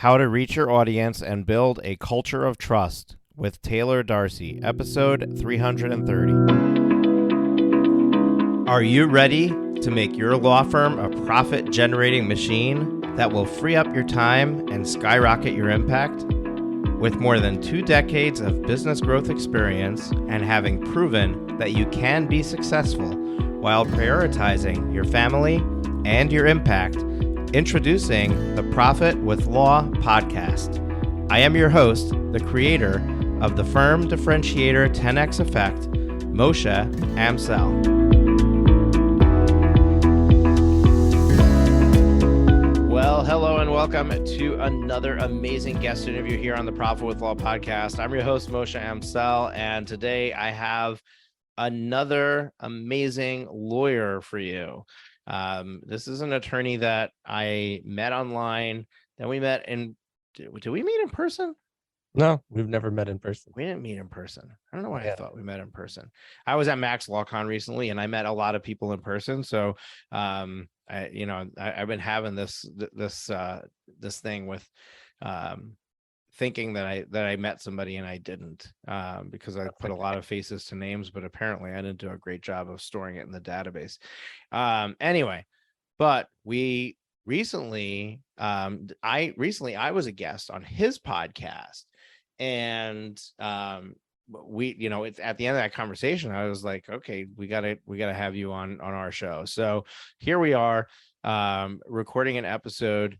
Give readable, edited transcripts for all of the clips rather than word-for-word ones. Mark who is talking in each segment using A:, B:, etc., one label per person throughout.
A: How to Reach Your Audience and Build a Culture of Trust with Taylor Darcy, episode 330. Are you ready to make your law firm a profit-generating machine that will free up your time and skyrocket your impact? With more than 2 decades of business growth experience and having proven that you can be successful while prioritizing your family and your impact, introducing the Profit with Law podcast. I am your host, the creator of the Firm Differentiator 10X Effect, Moshe Amsel. Well, hello and welcome to another amazing guest interview here on the Profit with Law podcast. I'm your host, Moshe Amsel, and today I have another amazing lawyer for you. This is an attorney that I met online. Then we met in, did we meet in person?
B: No, we've never met in person.
A: We didn't meet in person. I don't know why I thought we met in person. I was at Max LawCon recently and I met a lot of people in person. So, I've been having this thing with, thinking that I met somebody and I didn't, because I put a lot of faces to names, but apparently I didn't do a great job of storing it in the database. Anyway, but we recently, I was a guest on his podcast, and it's at the end of that conversation, I was like, okay, we gotta have you on our show. So here we are, recording an episode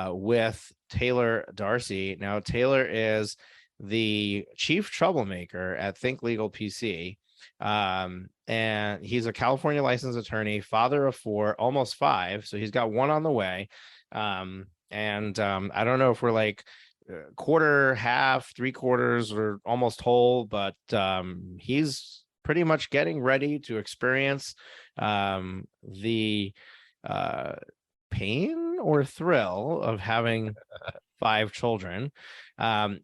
A: with Taylor Darcy. Now, Taylor is the chief troublemaker at Think Legal PC. And he's a California licensed attorney, father of 4, almost 5. So he's got 1 on the way. I don't know if we're like quarter, half, 3/4, or almost whole, but he's pretty much getting ready to experience the pain or thrill of having 5 children, and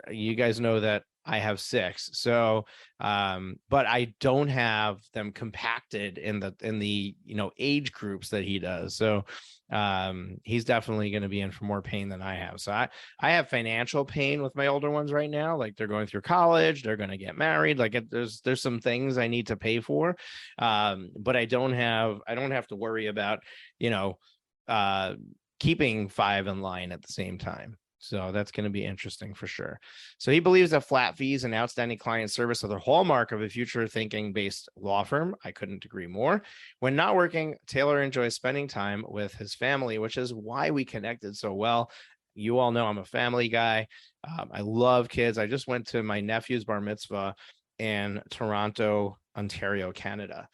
A: you guys know that I have 6. So, but I don't have them compacted in the age groups that he does. So, he's definitely going to be in for more pain than I have. So I have financial pain with my older ones right now. Like, they're going through college, they're going to get married. Like, there's some things I need to pay for. But I don't have to worry about, keeping 5 in line at the same time. So that's going to be interesting for sure. So he believes that flat fees and outstanding client service are the hallmark of a future thinking based law firm. I couldn't agree more. When not working, Taylor enjoys spending time with his family, which is why we connected so well. You all know I'm a family guy. I love kids. I just went to my nephew's bar mitzvah in Toronto, Ontario, Canada.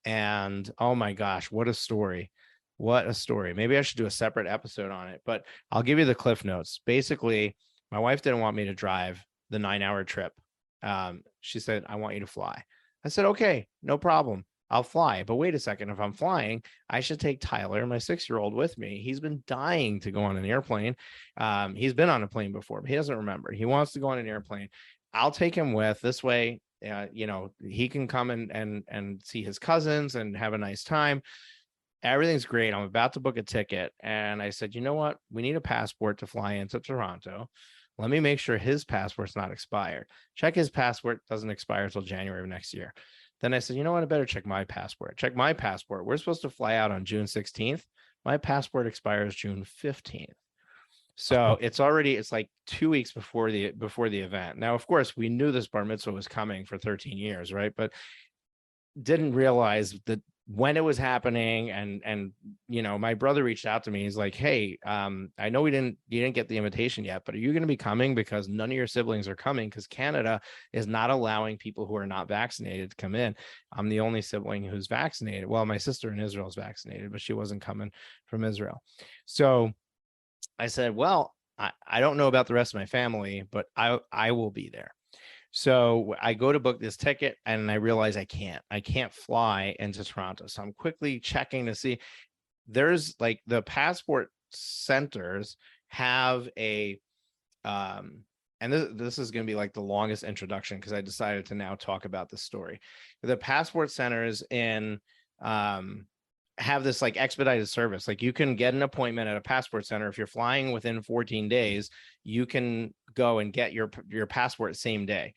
A: And oh my gosh, what a story. What a story. Maybe I should do a separate episode on it, but I'll give you the cliff notes. Basically, my wife didn't want me to drive the 9-hour trip. She said, I want you to fly. I said, okay, no problem. I'll fly. But wait a second. If I'm flying, I should take Tyler, my 6-year-old, with me. He's been dying to go on an airplane. He's been on a plane before, but he doesn't remember. He wants to go on an airplane. I'll take him with. This way, he can come and see his cousins and have a nice time. Everything's great. I'm about to book a ticket. And I said, you know what? We need a passport to fly into Toronto. Let me make sure his passport's not expired. Check his passport. Doesn't expire until January of next year. Then I said, you know what? I better check my passport. Check my passport. We're supposed to fly out on June 16th. My passport expires June 15th. So it's like 2 weeks before the event. Now, of course, we knew this bar mitzvah was coming for 13 years, right? But didn't realize that when it was happening. And my brother reached out to me. He's like, hey, I know you didn't get the invitation yet, but are you going to be coming? Because none of your siblings are coming, because Canada is not allowing people who are not vaccinated to come in. I'm the only sibling who's vaccinated. Well, my sister in Israel is vaccinated, but she wasn't coming from Israel. So I said, well, I don't know about the rest of my family, but I will be there. So I go to book this ticket and I realize I can't fly into Toronto. So I'm quickly checking to see, there's like the passport centers have a, and this is going to be like the longest introduction, because I decided to now talk about this story. The passport centers in have this like expedited service. Like you can get an appointment at a passport center. If you're flying within 14 days, you can go and get your passport same day.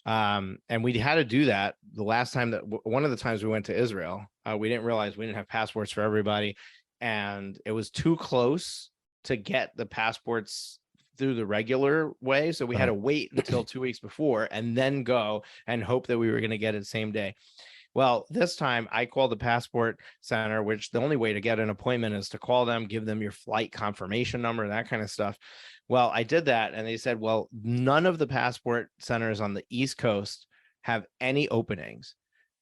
A: And we had to do that the last time that one of the times we went to Israel. We didn't realize we didn't have passports for everybody, and it was too close to get the passports through the regular way. So we had to wait until 2 weeks before and then go and hope that we were going to get it same day. Well, this time I called the passport center, which the only way to get an appointment is to call them, give them your flight confirmation number, that kind of stuff. Well, I did that and they said, well, none of the passport centers on the East Coast have any openings.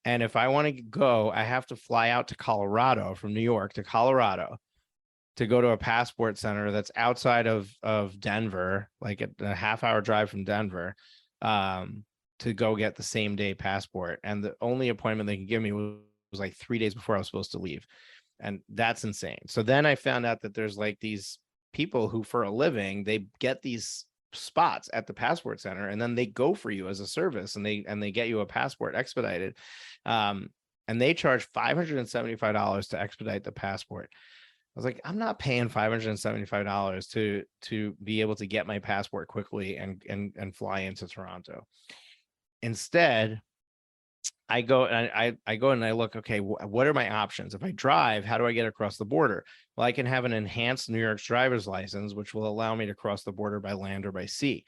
A: And if I want to go, I have to fly out to Colorado from New York to Colorado to go to a passport center that's outside of Denver, like a half-hour drive from Denver. To go get the same day passport. And the only appointment they could give me was like 3 days before I was supposed to leave. And that's insane. So then I found out that there's like these people who for a living, they get these spots at the passport center and then they go for you as a service and they get you a passport expedited. And they charge $575 to expedite the passport. I was like, I'm not paying $575 to be able to get my passport quickly and fly into Toronto. Instead, I go and I go and I look, okay, what are my options? If I drive, how do I get across the border? Well, I can have an enhanced New York driver's license, which will allow me to cross the border by land or by sea.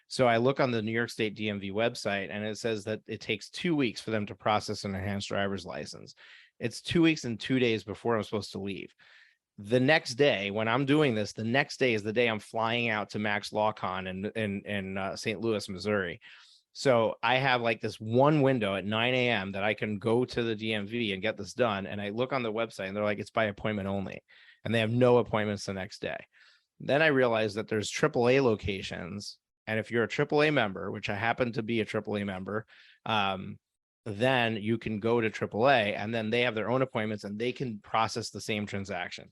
A: So I look on the New York State DMV website and it says that it takes 2 weeks for them to process an enhanced driver's license. It's 2 weeks and 2 days before I'm supposed to leave. The next day, when I'm doing this, the next day is the day I'm flying out to Max LawCon in St. Louis, Missouri. So I have like this one window at 9 a.m. that I can go to the DMV and get this done. And I look on the website and they're like, it's by appointment only. And they have no appointments the next day. Then I realized that there's AAA locations. And if you're a AAA member, which I happen to be a AAA member, then you can go to AAA and then they have their own appointments and they can process the same transaction.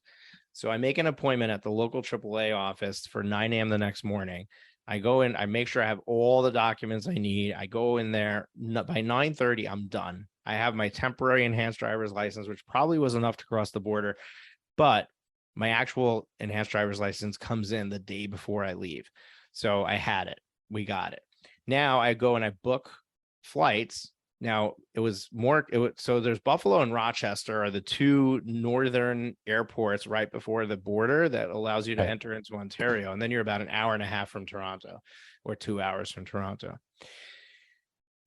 A: So I make an appointment at the local AAA office for 9 a.m. the next morning. I go in, I make sure I have all the documents I need. I go in there by 9:30, I'm done. I have my temporary enhanced driver's license, which probably was enough to cross the border, but my actual enhanced driver's license comes in the day before I leave. So I had it, we got it. Now I go and I book flights. Now so there's Buffalo and Rochester are the two northern airports right before the border that allows you to enter into Ontario. And then you're about an hour and a half from Toronto or 2 hours from Toronto.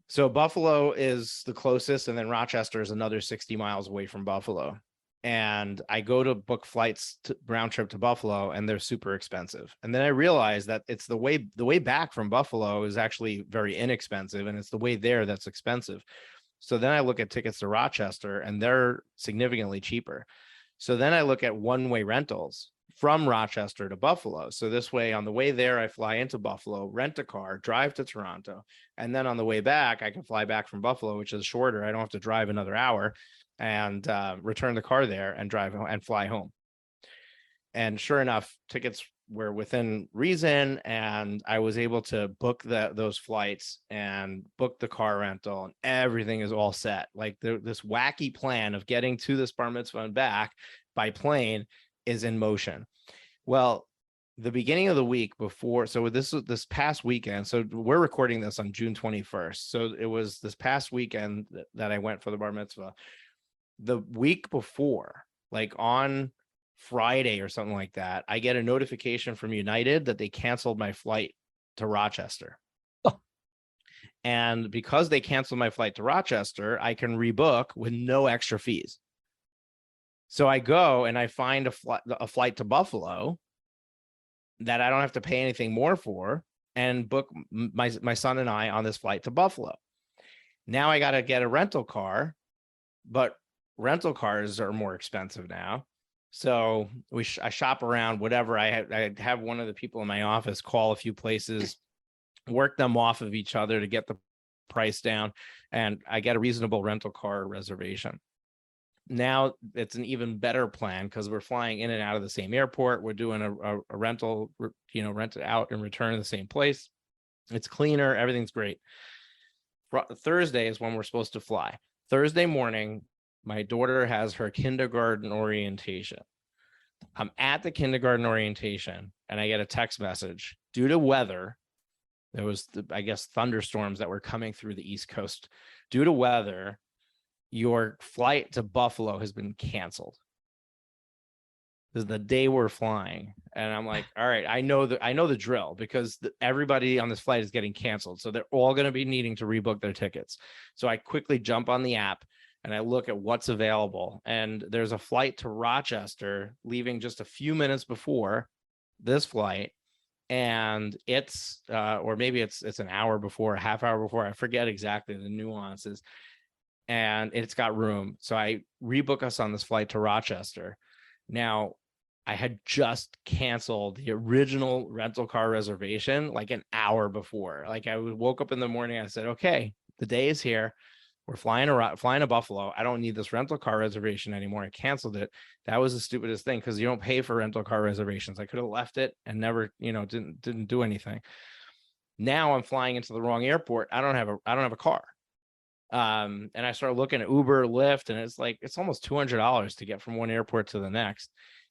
A: So Buffalo is the closest. And then Rochester is another 60 miles away from Buffalo. And I go to book flights to round trip to Buffalo and they're super expensive. And then I realized that it's the way back from Buffalo is actually very inexpensive and it's the way there that's expensive. So then I look at tickets to Rochester and they're significantly cheaper. So then I look at one-way rentals from Rochester to Buffalo. So this way on the way there, I fly into Buffalo, rent a car, drive to Toronto. And then on the way back, I can fly back from Buffalo, which is shorter. I don't have to drive another hour and return the car there and drive and fly home. And sure enough, tickets were within reason, and I was able to book those flights and book the car rental, and everything is all set. Like this wacky plan of getting to this bar mitzvah and back by plane is in motion. Well, the beginning of the week before, so this past weekend, so we're recording this on June 21st. So it was this past weekend that I went for the bar mitzvah. The week before, like on Friday or something like that, I get a notification from United that they canceled my flight to Rochester. Oh. And because they canceled my flight to Rochester, I can rebook with no extra fees. So I go and I find a flight to Buffalo that I don't have to pay anything more for and book my son and I on this flight to Buffalo. Now I got to get a rental car, but rental cars are more expensive now. So I shop around, whatever. I have one of the people in my office call a few places, work them off of each other to get the price down, and I get a reasonable rental car reservation. Now it's an even better plan because we're flying in and out of the same airport. We're doing a rental, rent it out and return to the same place. It's cleaner. Everything's great. Thursday is when we're supposed to fly. Thursday morning, My daughter has her kindergarten orientation. I'm at the kindergarten orientation and I get a text message. Due to weather, there was, I guess, thunderstorms that were coming through the East Coast. Due to weather, your flight to Buffalo has been canceled. This is the day we're flying. And I'm like, all right, I know the drill, because everybody on this flight is getting canceled. So they're all going to be needing to rebook their tickets. So I quickly jump on the app and I look at what's available. And there's a flight to Rochester leaving just a few minutes before this flight. And it's or maybe it's an hour before, a half hour before. I forget exactly the nuances. And it's got room. So I rebook us on this flight to Rochester. Now, I had just canceled the original rental car reservation like an hour before. Like, I woke up in the morning, I said, okay, the day is here. We're flying to Buffalo. I don't need this rental car reservation anymore. I canceled it. That was the stupidest thing, because you don't pay for rental car reservations. I could have left it and never, didn't do anything. Now I'm flying into the wrong airport. I don't have a car. And I started looking at Uber, Lyft, and it's almost $200 to get from one airport to the next.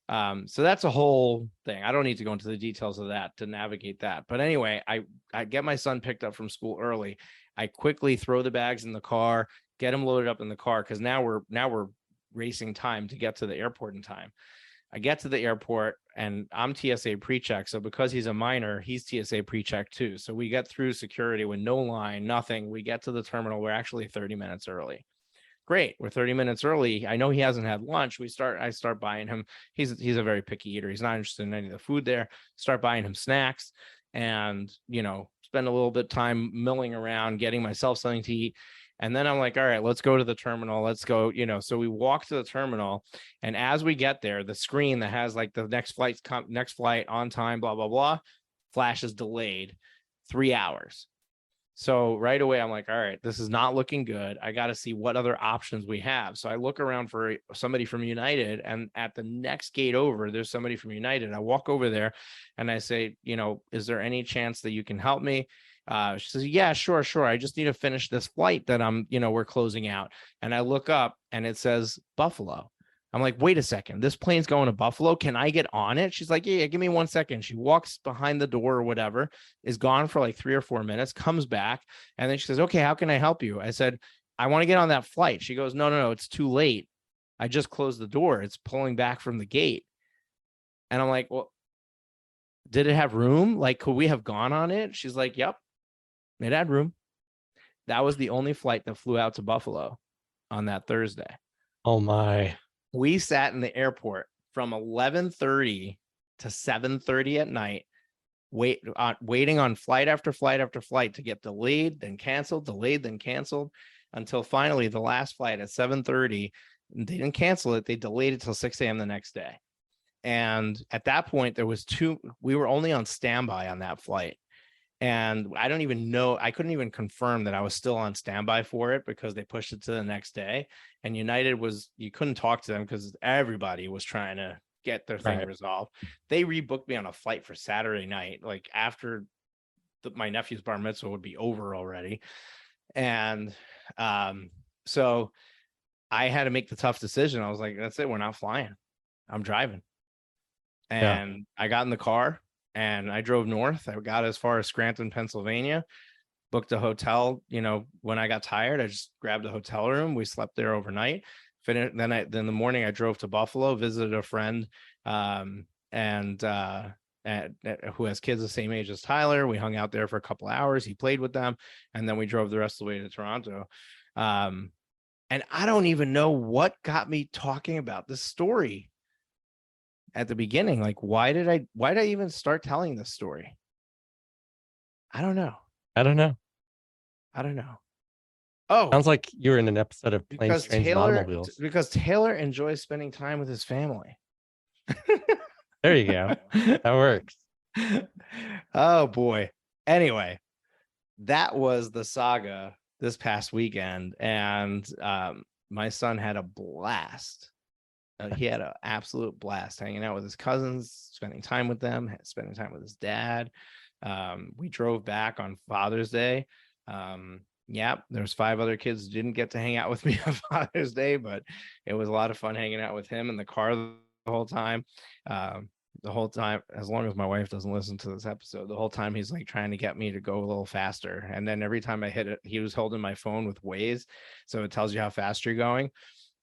A: So that's a whole thing. I don't need to go into the details of that to navigate that. But anyway, I get my son picked up from school early. I quickly throw the bags in the car, get him loaded up in the car, because now we're racing time to get to the airport in time. I get to the airport and I'm TSA pre-check. So because he's a minor, he's TSA pre-check too. So we get through security with no line, nothing. We get to the terminal. We're actually 30 minutes early. Great. We're 30 minutes early. I know he hasn't had lunch. I start buying him. He's a very picky eater. He's not interested in any of the food there. Start buying him snacks and, spend a little bit of time milling around, getting myself something to eat. And then I'm like, all right, let's go to the terminal. Let's go, so we walk to the terminal. And as we get there, the screen that has like the next flight on time, blah, blah, blah, flashes delayed 3 hours. So right away, I'm like, all right, this is not looking good. I got to see what other options we have. So I look around for somebody from United, and at the next gate over, there's somebody from United. I walk over there and I say, is there any chance that you can help me? She says, yeah, sure. I just need to finish this flight that we're closing out. And I look up and it says Buffalo. I'm like, wait a second, this plane's going to Buffalo. Can I get on it? She's like, yeah, give me 1 second. She walks behind the door or whatever, is gone for like 3 or 4 minutes, comes back. And then she says, okay, how can I help you? I said, I want to get on that flight. She goes, no, it's too late. I just closed the door. It's pulling back from the gate. And I'm like, well, did it have room? Like, could we have gone on it? She's like, yep, it had room. That was the only flight that flew out to Buffalo on that Thursday.
B: Oh my.
A: We sat in the airport from 11:30 to 7:30 at night, waiting on flight after flight after flight to get delayed, then canceled, until finally the last flight at 7:30, they didn't cancel it. They delayed it till 6 a.m. the next day. And at that point, we were only on standby on that flight. And I don't even know, I couldn't even confirm that I was still on standby for it, because they pushed it to the next day. And United you couldn't talk to them because everybody was trying to get their thing resolved. They rebooked me on a flight for Saturday night, like after my nephew's bar mitzvah would be over already. And so I had to make the tough decision. I was like, that's it, we're not flying. I'm driving. And I got in the car and I drove north. I got as far as Scranton, Pennsylvania, booked a hotel. When I got tired, I just grabbed a hotel room. We slept there overnight. Then in the morning, I drove to Buffalo, visited a friend who has kids the same age as Tyler. We hung out there for a couple of hours. He played with them. And then we drove the rest of the way to Toronto. And I don't even know what got me talking about this story at the beginning. Like, why did I even start telling this story? I don't know. Oh,
B: Sounds like you were in an episode of Planes, Trains, and Automobiles.
A: Because Taylor enjoys spending time with his family.
B: There you go. That works.
A: Oh boy. Anyway, that was the saga this past weekend, and my son had a blast. He had an absolute blast hanging out with his cousins, spending time with them, spending time with his dad. We drove back on Father's Day. Yeah, there's 5 other kids who didn't get to hang out with me on Father's Day, but it was a lot of fun hanging out with him in the car the whole time. The whole time, as long as my wife doesn't listen to this episode, the whole time he's like trying to get me to go a little faster. And then every time I hit it, he was holding my phone with Waze, so it tells you how fast you're going.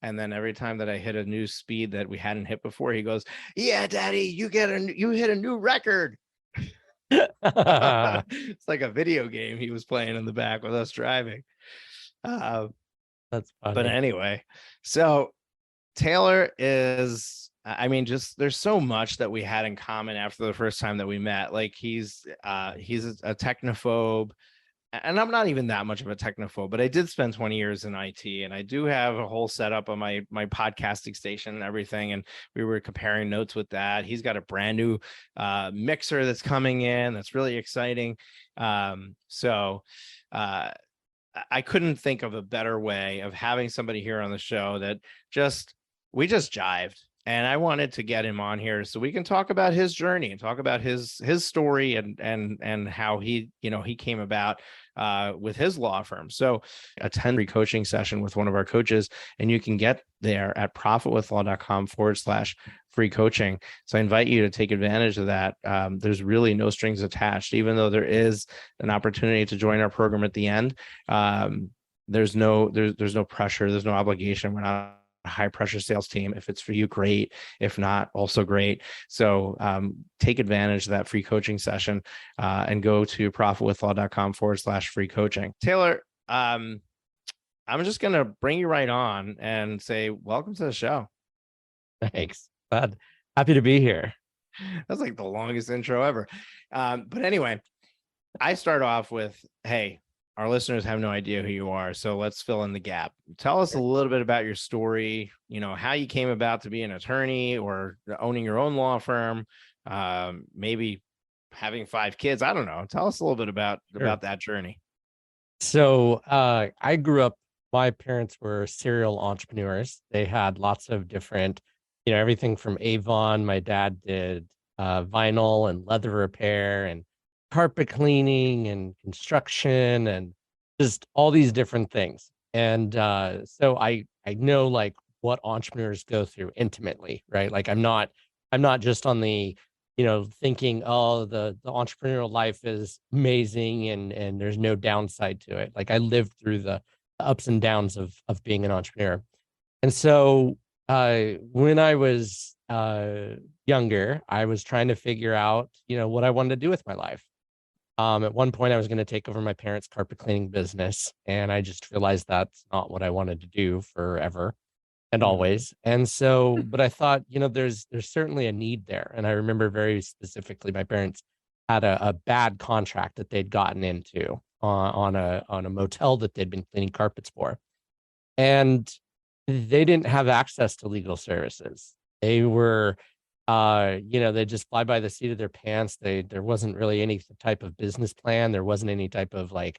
A: And then every time that I hit a new speed that we hadn't hit before, he goes, "Yeah, Daddy, you hit a new record." It's like a video game he was playing in the back with us driving.
B: That's
A: But
B: funny.
A: anyway, so Taylor is, I mean, just there's so much that we had in common after the first time that we met. Like he's a technophobe, and I'm not even that much of a technophobe, but I did spend 20 years in IT, and I do have a whole setup on my podcasting station and everything. And we were comparing notes with that. He's got a brand new mixer that's coming in that's really exciting. So I couldn't think of a better way of having somebody here on the show that we just jived. And I wanted to get him on here so we can talk about his journey and talk about his story and how he came about with his law firm. So attend a coaching session with one of our coaches, and you can get there at profitwithlaw.com/free coaching. So I invite you to take advantage of that. There's really no strings attached, even though there is an opportunity to join our program at the end. There's no pressure. There's no obligation. We're not a high pressure sales team. If it's for you, great. If not, also great. So take advantage of that free coaching session and go to profitwithlaw.com/free coaching. Taylor, I'm just going to bring you right on and say, welcome to the show.
B: Thanks. Glad. Happy to be here.
A: That's like the longest intro ever. But anyway, I start off with, hey, our listeners have no idea who you are, so let's fill in the gap. Tell us a little bit about your story, how you came about to be an attorney or owning your own law firm, maybe having 5 kids. I don't know. Tell us a little bit about that journey.
B: So I grew up, my parents were serial entrepreneurs. They had lots of different, everything from Avon. My dad did vinyl and leather repair and carpet cleaning and construction and just all these different things. And so I know like what entrepreneurs go through intimately, right? Like I'm not just on the, thinking, oh, the entrepreneurial life is amazing and there's no downside to it. Like I lived through the ups and downs of being an entrepreneur. And so when I was younger, I was trying to figure out, what I wanted to do with my life. At one point, I was going to take over my parents' carpet cleaning business, and I just realized that's not what I wanted to do forever and always. And so, but I thought, there's certainly a need there. And I remember very specifically, my parents had a bad contract that they'd gotten into on a motel that they'd been cleaning carpets for, and they didn't have access to legal services. They were they just fly by the seat of their pants. There wasn't really any type of business plan. There wasn't any type of like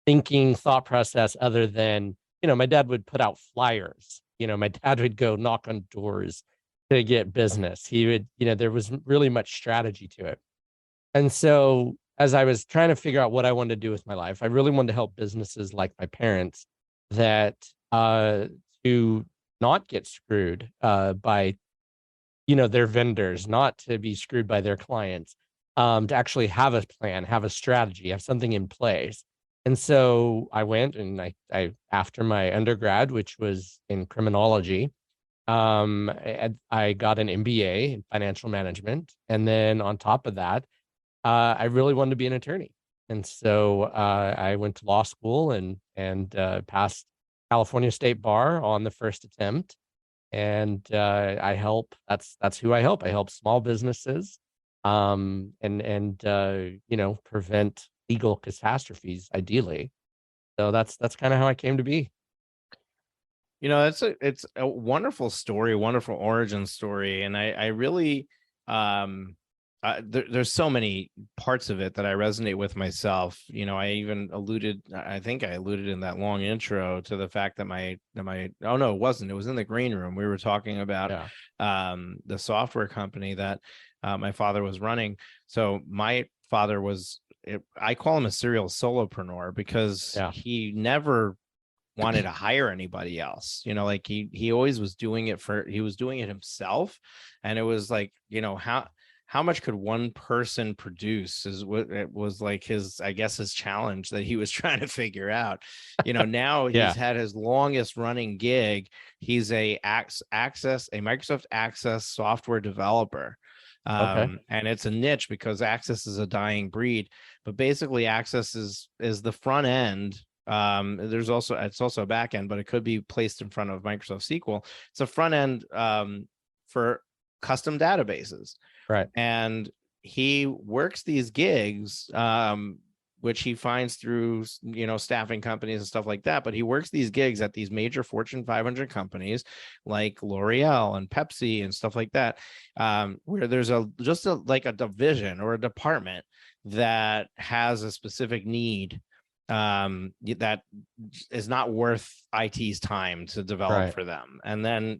B: thinking thought process other than, my dad would put out flyers. My dad would go knock on doors to get business. He would, there wasn't really much strategy to it. And so as I was trying to figure out what I wanted to do with my life, I really wanted to help businesses like my parents that to not get screwed by their vendors, not to be screwed by their clients, to actually have a plan, have a strategy, have something in place. And so I went and I after my undergrad, which was in criminology, I got an MBA in financial management. And then on top of that, I really wanted to be an attorney. And so I went to law school and passed California State Bar on the first attempt. And I help. That's who I help. I help small businesses, and prevent legal catastrophes, ideally. So that's kind of how I came to be.
A: It's a wonderful story, wonderful origin story, and I really there's so many parts of it that I resonate with myself. I think I alluded in that long intro to the fact that oh no, it wasn't. It was in the green room. We were talking about the software company that my father was running. So my father was I call him a serial solopreneur because
B: Yeah.
A: he never wanted to hire anybody else. Like he always was doing it himself. And it was like, how much could one person produce is what it was like I guess his challenge that he was trying to figure out. Now he's had his longest running gig. He's a Microsoft Access software developer.
B: Okay.
A: And it's a niche because Access is a dying breed, but basically Access is the front end. It's also a back end, but it could be placed in front of Microsoft SQL. It's a front end for custom databases.
B: Right.
A: And he works these gigs, which he finds through, staffing companies and stuff like that. But he works these gigs at these major Fortune 500 companies like L'Oreal and Pepsi and stuff like that, where there's a division or a department that has a specific need that is not worth IT's time to develop for them. And then,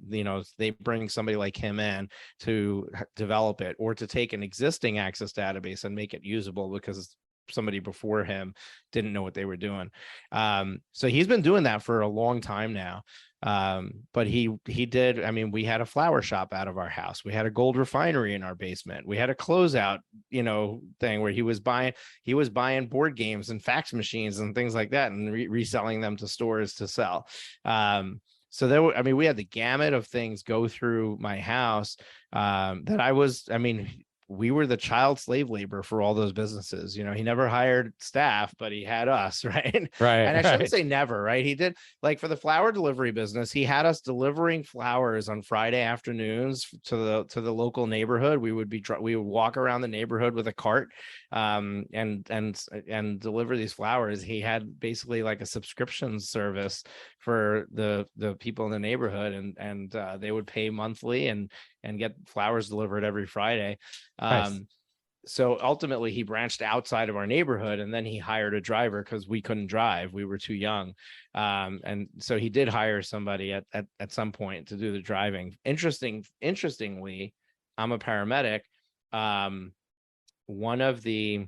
A: they bring somebody like him in to develop it, or to take an existing Access database and make it usable because somebody before him didn't know what they were doing. So he's been doing that for a long time now. But he did, we had a flower shop out of our house. We had a gold refinery in our basement. We had a closeout, thing where he was buying board games and fax machines and things like that and reselling them to stores to sell. So we had the gamut of things go through my house, we were the child slave labor for all those businesses. He never hired staff, but he had us, right?
B: Right.
A: And I shouldn't say never, right? He did, like, for the flower delivery business, he had us delivering flowers on Friday afternoons to the local neighborhood. We would walk around the neighborhood with a cart, and deliver these flowers. He had basically like a subscription service for the people in the neighborhood, and they would pay monthly and get flowers delivered every Friday.
B: Nice.
A: So ultimately he branched outside of our neighborhood, and then he hired a driver because we couldn't drive. We were too young. And so he did hire somebody at some point to do the driving. Interestingly, I'm a paramedic. One of the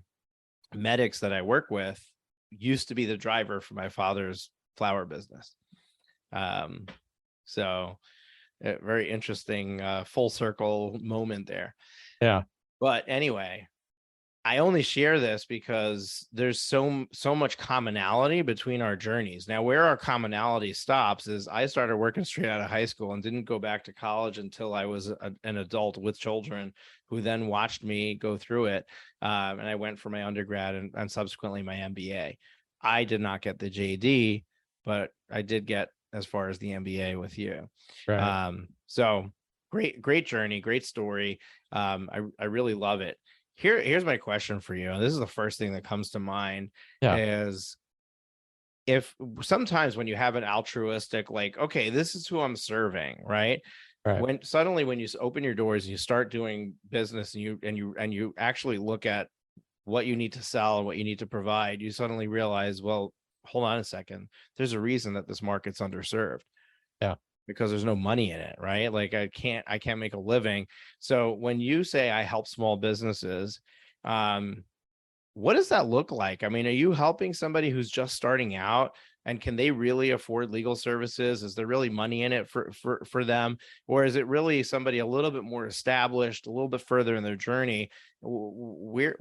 A: medics that I work with used to be the driver for my father's flower business. So a very interesting full circle moment there.
B: Yeah.
A: But anyway, I only share this because there's so much commonality between our journeys. Now, where our commonality stops is I started working straight out of high school and didn't go back to college until I was an adult with children, who then watched me go through it. And I went for my undergrad and subsequently my MBA. I did not get the JD, but I did get as far as the MBA with you.
B: Right.
A: So great journey, great story. I really love it. Here's my question for you. And this is the first thing that comes to mind. Is if sometimes when you have an altruistic, like, okay, this is who I'm serving, right? When you open your doors and you start doing business and you actually look at what you need to sell and what you need to provide, you suddenly realize, well, hold on a second. There's a reason that this market's underserved.
B: Yeah.
A: Because there's no money in it, right? Like I can't make a living. So when you say I help small businesses, what does that look like? Are you helping somebody who's just starting out, and can they really afford legal services? Is there really money in it for them? Or is it really somebody a little bit more established, a little bit further in their journey? Where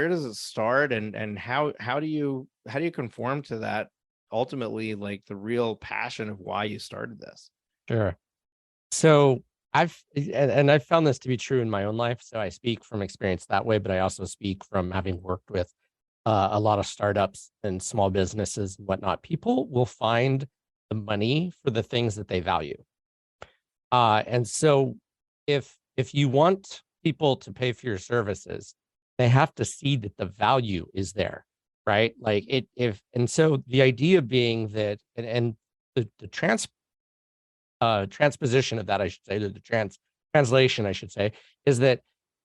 A: does it start? And how do you conform to that ultimately, like the real passion of why you started this?
B: Sure. So I've found this to be true in my own life. So I speak from experience that way, but I also speak from having worked with a lot of startups and small businesses and whatnot. People will find the money for the things that they value. And so if you want people to pay for your services, they have to see that the value is there, right? Like so the idea being that, and the transposition of that, I should say, the translation, I should say, is that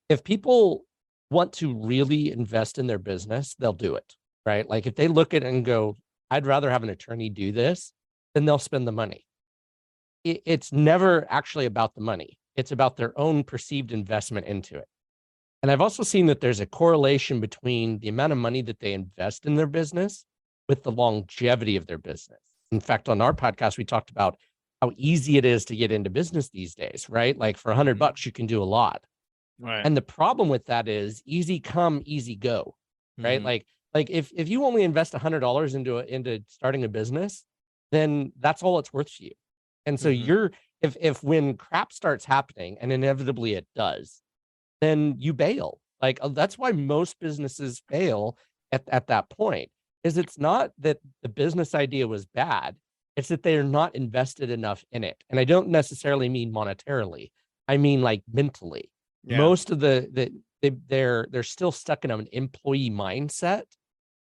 B: if people want to really invest in their business, they'll do it, right? Like if they look at it and go, I'd rather have an attorney do this, then they'll spend the money. It's never actually about the money. It's about their own perceived investment into it. And I've also seen that there's a correlation between the amount of money that they invest in their business with the longevity of their business. In fact, on our podcast, we talked about how easy it is to get into business these days, right? Like for $100, you can do a lot.
A: Right.
B: And the problem with that is easy come, easy go, right? Like if you only invest $100 into starting a business, then that's all it's worth to you. And so you're if when crap starts happening, and inevitably it does, then you bail. Like that's why most businesses fail at that point. Is it's not that the business idea was bad, it's that they're not invested enough in it. And I don't necessarily mean monetarily. I mean like mentally.
A: Yeah.
B: Most of they're still stuck in an employee mindset.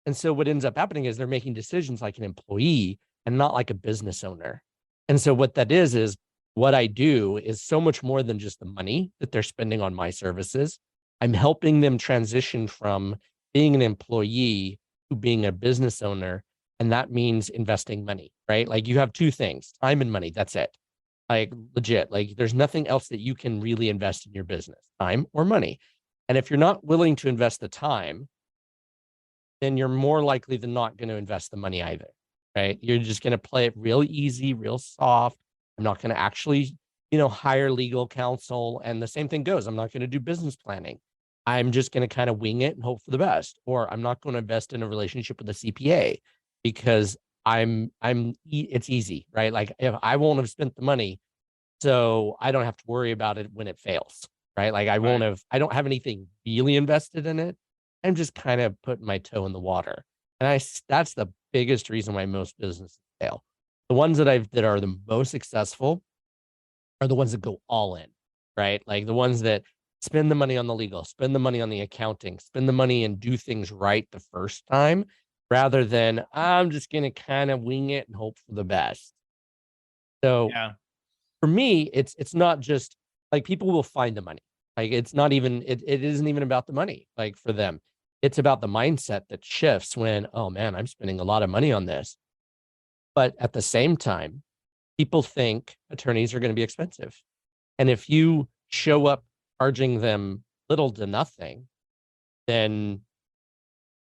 B: And so what ends up happening is they're making decisions like an employee and not like a business owner. And so what that is what I do is so much more than just the money that they're spending on my services. I'm helping them transition from being an employee to being a business owner. And that means investing money, right? Like you have two things, time and money. That's it. Like legit, like there's nothing else that you can really invest in your business, time or money. And if you're not willing to invest the time, then you're more likely than not going to invest the money either, right? You're just going to play it real easy, real soft. I'm not going to actually, hire legal counsel. And the same thing goes. I'm not going to do business planning. I'm just going to kind of wing it and hope for the best. Or I'm not going to invest in a relationship with a CPA because it's easy, right? Like if I won't have spent the money, so I don't have to worry about it when it fails, right? Like I don't have anything really invested in it. I'm just kind of putting my toe in the water. And that's the biggest reason why most businesses fail. The ones that are the most successful are the ones that go all in, right? Like the ones that spend the money on the legal, spend the money on the accounting, spend the money and do things right the first time, rather than I'm just going to kind of wing it and hope for the best. So
A: Yeah.
B: for me, it's not just like people will find the money. Like it's not even it isn't even about the money. Like for them, it's about the mindset that shifts when, oh man, I'm spending a lot of money on this. But at the same time, people think attorneys are going to be expensive. And if you show up charging them little to nothing, then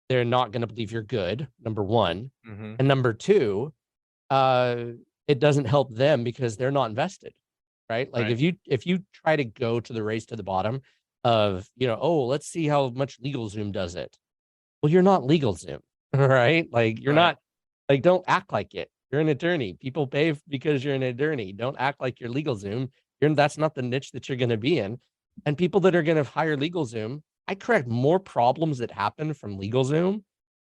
B: they're not going to believe you're good, number one. And number two, it doesn't help them because they're not invested, right? Like if you try to go to the race to the bottom of, oh, let's see how much LegalZoom does it. Well, you're not LegalZoom, right? Like you're not, like, don't act like it. You're an attorney. People pay because you're an attorney. Don't act like you're LegalZoom. That's not the niche that you're going to be in. And people that are going to hire LegalZoom, I correct more problems that happen from LegalZoom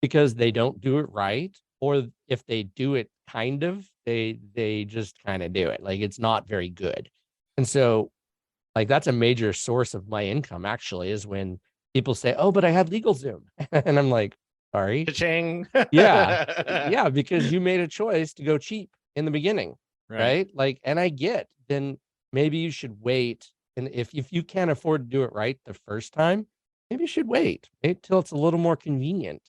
B: because they don't do it right, or if they do it kind of, they just kind of do it. Like it's not very good. And so like that's a major source of my income actually, is when people say, oh, but I had LegalZoom. And I'm like, sorry.
A: Cha-ching.
B: Yeah, because you made a choice to go cheap in the beginning, right? Like, and I get, then maybe you should wait. And if you can't afford to do it right the first time, maybe you should wait till it's a little more convenient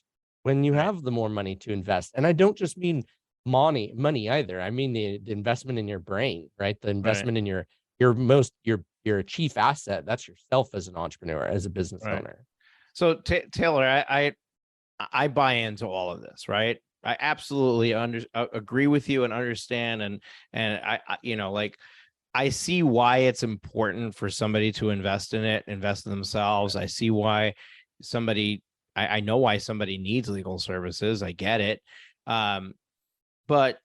B: when you have the more money to invest. And I don't just mean money either. I mean the investment in your brain, right? The investment in your chief asset. That's yourself as an entrepreneur, as a business owner.
A: So Taylor, I buy into all of this, right? I absolutely agree with you and understand, and I like I see why it's important for somebody to invest in it, invest in themselves. I see why I know why somebody needs legal services. I get it. But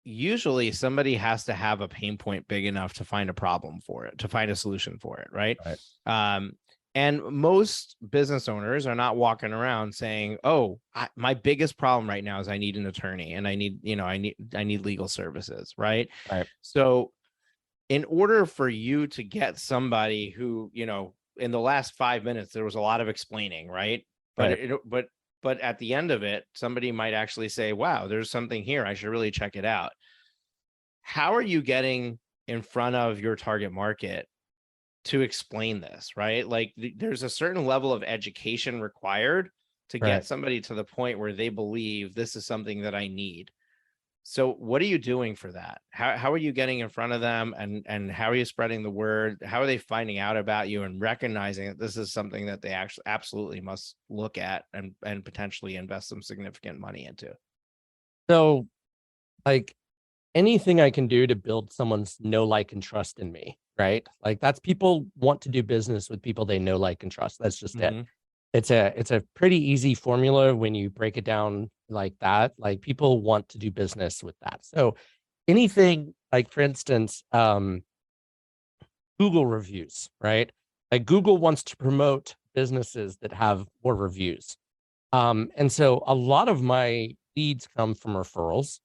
A: usually somebody has to have a pain point big enough to find a problem for it, to find a solution for it, right? And most business owners are not walking around saying, "Oh, my biggest problem right now is I need an attorney and I need, I need legal services," right? So in order for you to get somebody who, in the last 5 minutes, there was a lot of explaining, right? But at the end of it, somebody might actually say, wow, there's something here. I should really check it out. How are you getting in front of your target market to explain this, right? Like there's a certain level of education required to get somebody to the point where they believe this is something that I need. So what are you doing for that? How are you getting in front of them, and how are you spreading the word? How are they finding out about you and recognizing that this is something that they actually absolutely must look at and potentially invest some significant money into?
B: So like anything I can do to build someone's know, like, and trust in me, right? Like that's people want to do business with people they know, like, and trust. That's just it.
A: Mm-hmm.
B: It's a pretty easy formula when you break it down like that. Like people want to do business with that. So anything like, for instance, Google reviews, right? Like Google wants to promote businesses that have more reviews. And so a lot of my leads come from referrals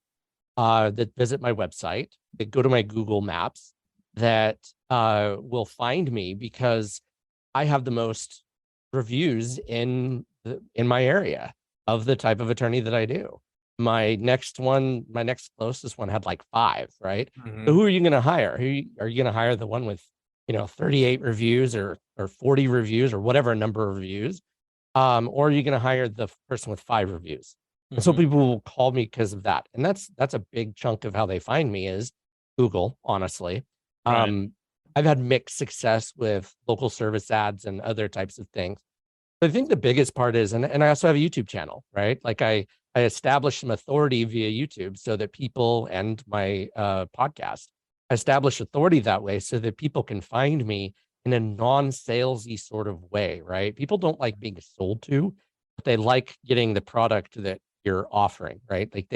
B: that visit my website, that go to my Google Maps, that will find me because I have the most reviews in my area of the type of attorney that I do. My next closest one had like 5, right?
A: Mm-hmm.
B: So who are you going to hire? Are you going to hire the one with 38 reviews or 40 reviews or whatever number of reviews? Or are you going to hire the person with 5 reviews? And so
A: Mm-hmm.
B: people will call me because of that. And that's a big chunk of how they find me is Google, honestly.
A: Right.
B: I've had mixed success with local service ads and other types of things. But I think the biggest part is, and I also have a YouTube channel, right? Like I established some authority via YouTube so that people, and my podcast, I established authority that way so that people can find me in a non-salesy sort of way, right? People don't like being sold to, but they like getting the product that you're offering, right? Like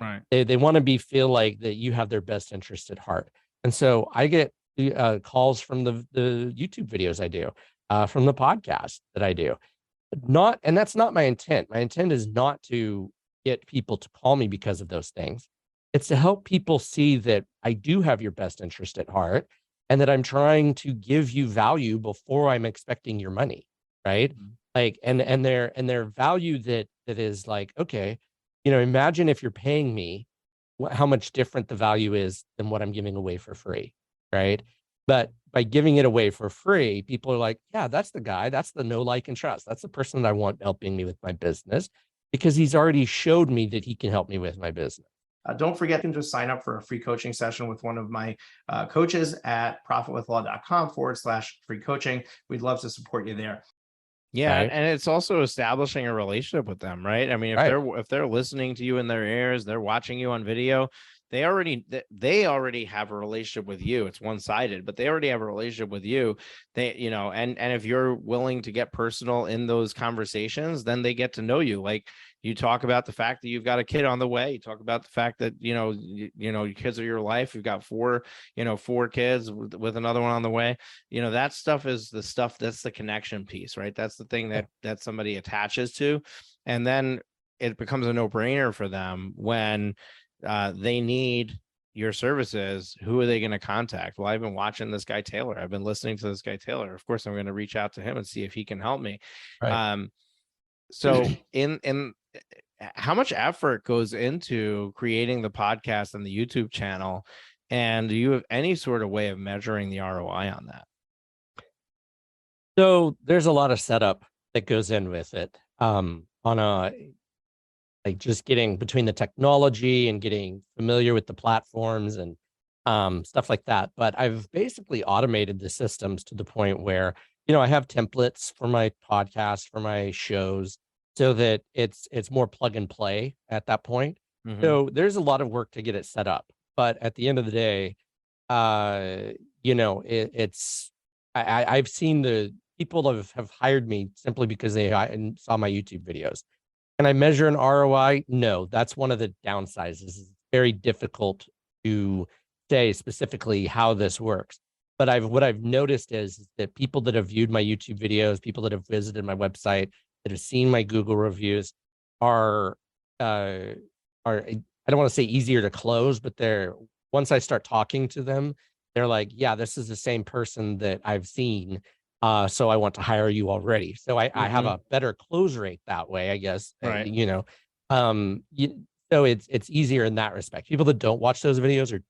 A: Right.
B: they want to feel like that you have their best interest at heart. And so I get calls from the YouTube videos I do, from the podcast that I do. Not, and that's not my intent. My intent is not to get people to call me because of those things. It's to help people see that I do have your best interest at heart and that I'm trying to give you value before I'm expecting your money, right?
A: Mhm.
B: Like, and their value that is like, okay, imagine if you're paying me how much different the value is than what I'm giving away for free, right? But by giving it away for free, people are like, yeah, that's the guy. That's the know, like, and trust. That's the person that I want helping me with my business because he's already showed me that he can help me with my business.
A: Don't forget, you can just sign up for a free coaching session with one of my coaches at profitwithlaw.com/free coaching. We'd love to support you there. Yeah,
B: Right.
A: and it's also establishing a relationship with them, right? I mean,
B: Right.
A: if they're listening to you in their ears, they're watching you on video, they already have a relationship with you. It's one-sided, but they already have a relationship with you. And if you're willing to get personal in those conversations, then they get to know you. Like you talk about the fact that you've got a kid on the way. You talk about the fact that your kids are your life. You've got 4 kids with another one on the way. That stuff is the stuff that's the connection piece, right? That's the thing that somebody attaches to, and then it becomes a no-brainer for them when they need your services. Who are they going to contact? Well, I've been watching this guy Taylor. I've been listening to this guy Taylor. Of course, I'm going to reach out to him and see if he can help me.
B: Right.
A: So in how much effort goes into creating the podcast and the YouTube channel, and do you have any sort of way of measuring the ROI on that?
B: So there's a lot of setup that goes in with it. On a like just getting between the technology and getting familiar with the platforms and stuff like that. But I've basically automated the systems to the point where, I have templates for my podcast, for my shows, so that it's more plug and play at that point.
A: Mm-hmm.
B: So there's a lot of work to get it set up. But at the end of the day, it's I've seen the people have hired me simply because they saw my YouTube videos. Can I measure an ROI? No, that's one of the downsides. It's very difficult to say specifically how this works. But what I've noticed is that people that have viewed my YouTube videos, people that have visited my website, that have seen my Google reviews are uh I don't want to say easier to close, but they're once I start talking to them, they're like, yeah, this is the same person that I've seen. So I want to hire you already. So I have
A: Mm-hmm.
B: a better close rate that way, I guess.
A: Right.
B: So it's easier in that respect. People that don't watch those videos or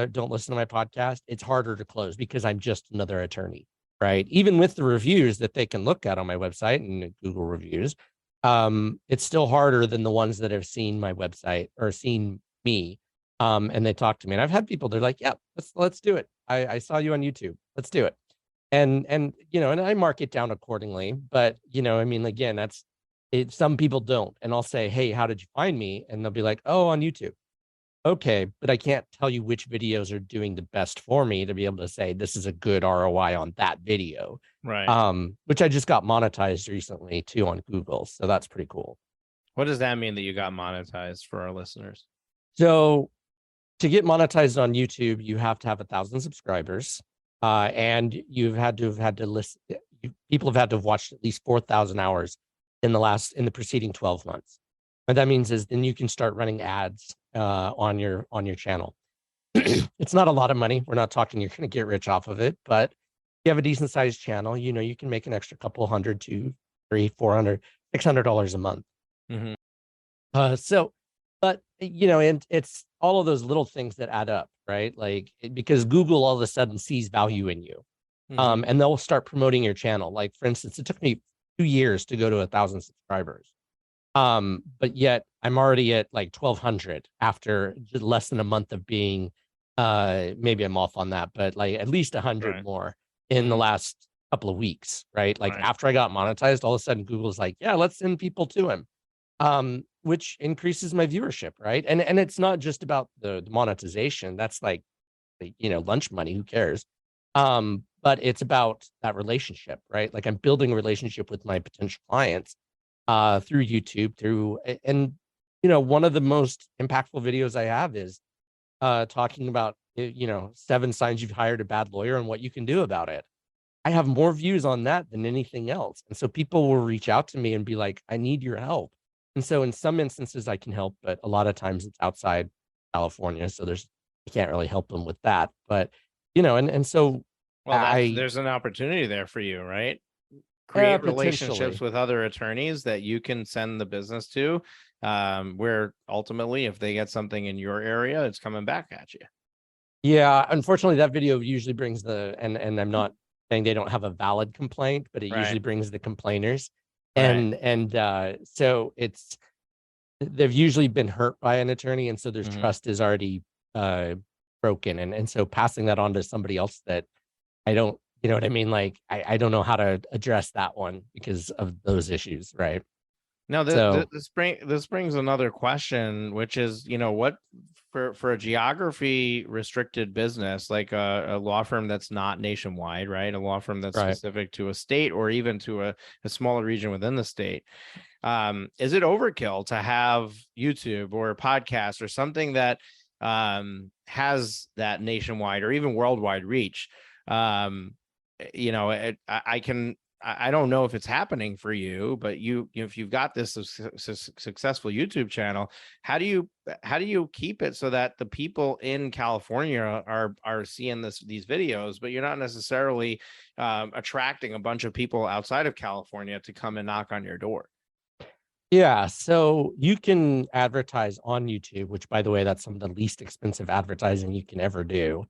B: don't listen to my podcast, it's harder to close because I'm just another attorney, right? Even with the reviews that they can look at on my website and Google reviews, It's still harder than the ones that have seen my website or seen me. And they talk to me, and I've had people, they're like, yeah, let's do it. I saw you on YouTube. Let's do it. And and I mark it down accordingly. But I mean, again, that's it. Some people don't. And I'll say, hey, how did you find me? And they'll be like, oh, on YouTube. Okay, but I can't tell you which videos are doing the best for me to be able to say this is a good ROI on that video.
A: Right.
B: Which I just got monetized recently too on Google. So that's pretty cool.
A: What does that mean that you got monetized for our listeners?
B: So to get monetized on YouTube, you have to have 1,000 subscribers. And you've had to list, people have had to have watched at least 4,000 hours in the preceding 12 months. What that means is then you can start running ads on your channel. It's not a lot of money. We're not talking you're going to get rich off of it, but you have a decent sized channel, you can make an extra couple hundred, $200, $300, $400, $600 a month.
A: Mm-hmm.
B: But and it's all of those little things that add up, right? Like because Google all of a sudden sees value in you,
A: Mm-hmm.
B: and they'll start promoting your channel. Like for instance, it took me 2 years to go to 1,000 subscribers. But yet I'm already at like 1,200 after just less than a month of being, maybe I'm off on that, but like at least 100
A: Right.
B: more in the
A: Mhm.
B: last couple of weeks, right? Like
A: Right.
B: after I got monetized, all of a sudden Google's like, yeah, let's send people to him, which increases my viewership, right? And it's not just about the monetization. That's like, lunch money. Who cares? But it's about that relationship, right? Like I'm building a relationship with my potential clients through YouTube, and one of the most impactful videos I have is talking about 7 signs you've hired a bad lawyer and what you can do about it. I have more views on that than anything else, and so people will reach out to me and be like, "I need your help." And so in some instances I can help, but a lot of times it's outside California, so I can't really help them with that. But and so
A: Well,
B: I
A: there's an opportunity there for you, right? Create relationships
B: potentially.
A: with other attorneys that you can send the business to, where ultimately, if they get something in your area, it's coming back at you.
B: Yeah, unfortunately, that video usually brings and I'm not saying they don't have a valid complaint, but it
A: Right.
B: usually brings the complainers.
A: Right.
B: And so they've usually been hurt by an attorney, and so their
A: Mm-hmm.
B: trust is already broken. And so passing that on to somebody else that I don't, you know what I mean? Like I don't know how to address that one because of those issues, right?
A: Now,
B: So
A: this brings another question, which is, what for a geography restricted business like a law firm that's not nationwide, right? A law firm that's
B: right.
A: specific to a state or even to a smaller region within the state. Is it overkill to have YouTube or a podcast or something that has that nationwide or even worldwide reach? I don't know if it's happening for you, but if you've got this successful YouTube channel, how do you keep it so that the people in California are seeing these videos, but you're not necessarily attracting a bunch of people outside of California to come and knock on your door?
B: Yeah, so you can advertise on YouTube, which by the way, that's some of the least expensive advertising you can ever do.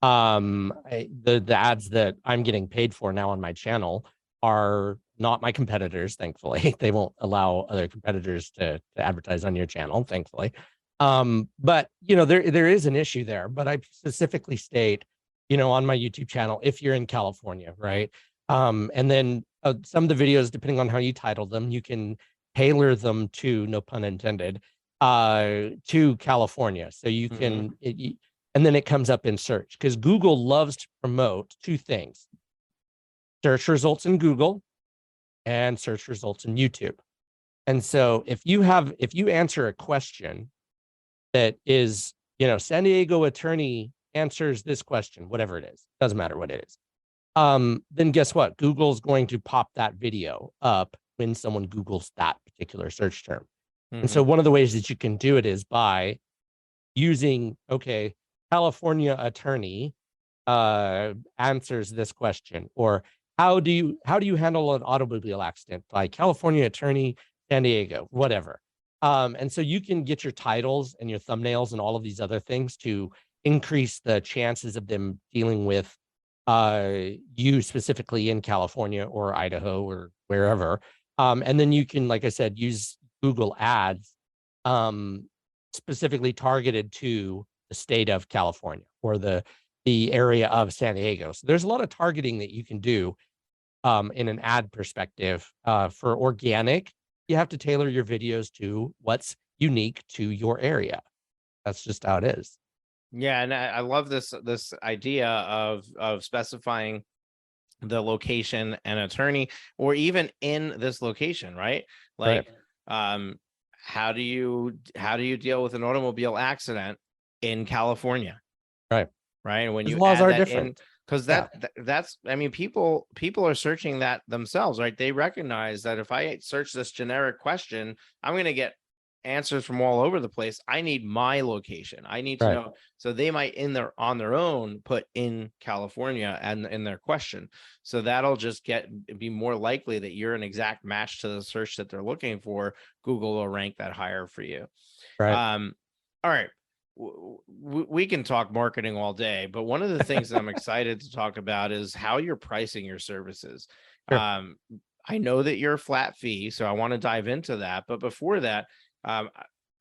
B: The ads that I'm getting paid for now on my channel are not my competitors, thankfully. They won't allow other competitors to advertise on your channel, thankfully. But there is an issue there, but I specifically state, on my YouTube channel, if you're in California, right? And then some of the videos, depending on how you title them, you can tailor them to, no pun intended, to California. So you
A: Mhm.
B: can, and then it comes up in search because Google loves to promote 2 things: search results in Google and search results in YouTube. And so if you answer a question that is, San Diego attorney answers this question, whatever it is, doesn't matter what it is. Then guess what? Google's going to pop that video up when someone Googles that particular search term. And so
A: Mhm.
B: one of the ways that you can do it is by using, okay, California attorney answers this question, or how do you handle an automobile accident by California attorney San Diego, whatever. And so you can get your titles and your thumbnails and all of these other things to increase the chances of them dealing with you specifically in California or Idaho or wherever. And then you can, like I said, use Google Ads specifically targeted to the state of California or the area of San Diego. So there's a lot of targeting that you can do in an ad perspective. For organic, you have to tailor your videos to what's unique to your area. That's just how it is.
A: Yeah, and I love this idea of specifying the location and attorney, or even in this location, right?
B: Right.
A: Like, how do you deal with an automobile accident in California?
B: Right.
A: Right. And when
B: These
A: you
B: laws
A: add
B: are
A: that in,
B: different.
A: because
B: Yeah.
A: that's, I mean, people are searching that themselves, right? They recognize that if I search this generic question, I'm going to get answers from all over the place. I need my location. I need to
B: Right.
A: know. So they might on their own put in California and in their question. So that'll just be more likely that you're an exact match to the search that they're looking for. Google will rank that higher for you.
B: Right.
A: All right. We can talk marketing all day, but one of the things that I'm excited to talk about is how you're pricing your services.
B: Sure.
A: I know that you're a flat fee, so I want to dive into that. But before that,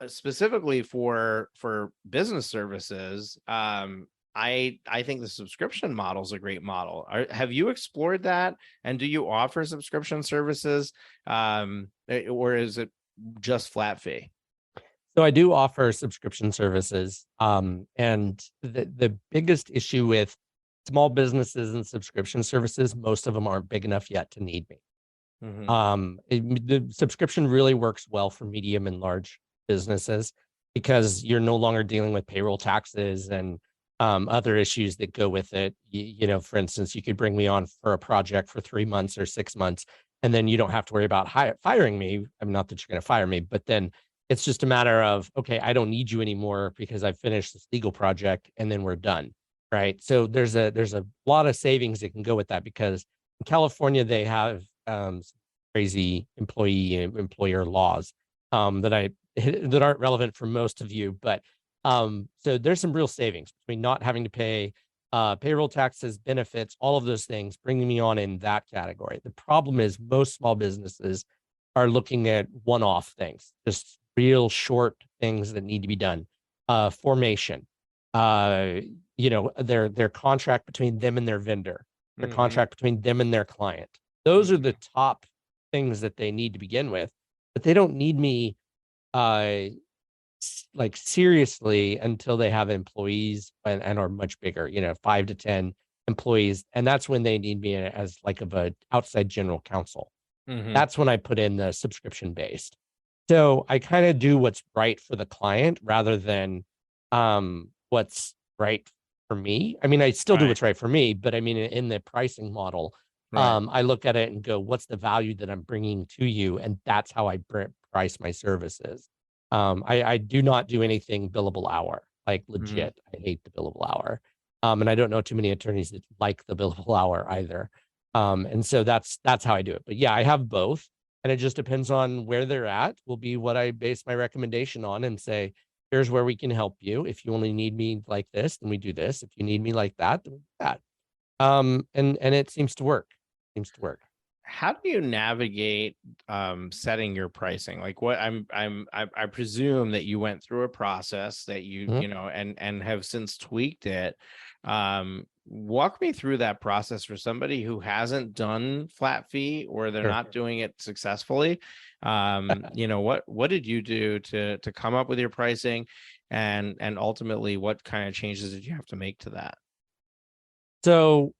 A: specifically for business services, I think the subscription model is a great model. Have you explored that? And do you offer subscription services, or is it just flat fee?
B: So I do offer subscription services. And the biggest issue with small businesses and subscription services, most of them aren't big enough yet to need me. The subscription really works well for medium and large businesses because you're no longer dealing with payroll taxes and other issues that go with it. You know, for instance, you could bring me on for a project for 3 months or 6 months, and then you don't have to worry about firing me. I'm not that you're going to fire me, but then it's just a matter of, okay, I don't need you anymore because I've finished this legal project and then we're done. Right. So there's a lot of savings that can go with that because in California, they have crazy employer laws that aren't relevant for most of you. But so there's some real savings between not having to pay payroll taxes, benefits, all of those things, bringing me on in that category. The problem is most small businesses are looking at one-off things, just real short things that need to be done. Formation, their contract between them and their vendor, their contract between them and their client. Those are the top things that they need to begin with, but they don't need me like seriously until they have employees and are much bigger, 5 to 10 employees. And that's when they need me as like of a outside general counsel. That's when I put in the subscription based. So I kind of do what's right for the client rather than what's right for me. I mean, I still do what's right for me, but I mean, in the pricing model, I look at it and go, what's the value that I'm bringing to you? And that's how I price my services. I do not do anything billable hour, like legit. I hate the billable hour. And I don't know too many attorneys that like the billable hour either. And so that's how I do it. But yeah, I have both. And it just depends on where they're at, will be what I base my recommendation on and say, here's where we can help you. If you only need me like this, then we do this. If you need me like that, then we do that. And it seems to work.
A: How do you navigate setting your pricing? Like what I presume that you went through a process that you know and have since tweaked it. Walk me through that process for somebody who hasn't done flat fee or they're not doing it successfully. What did you do to come up with your pricing, and ultimately what kind of changes did you have to make to that?
B: So,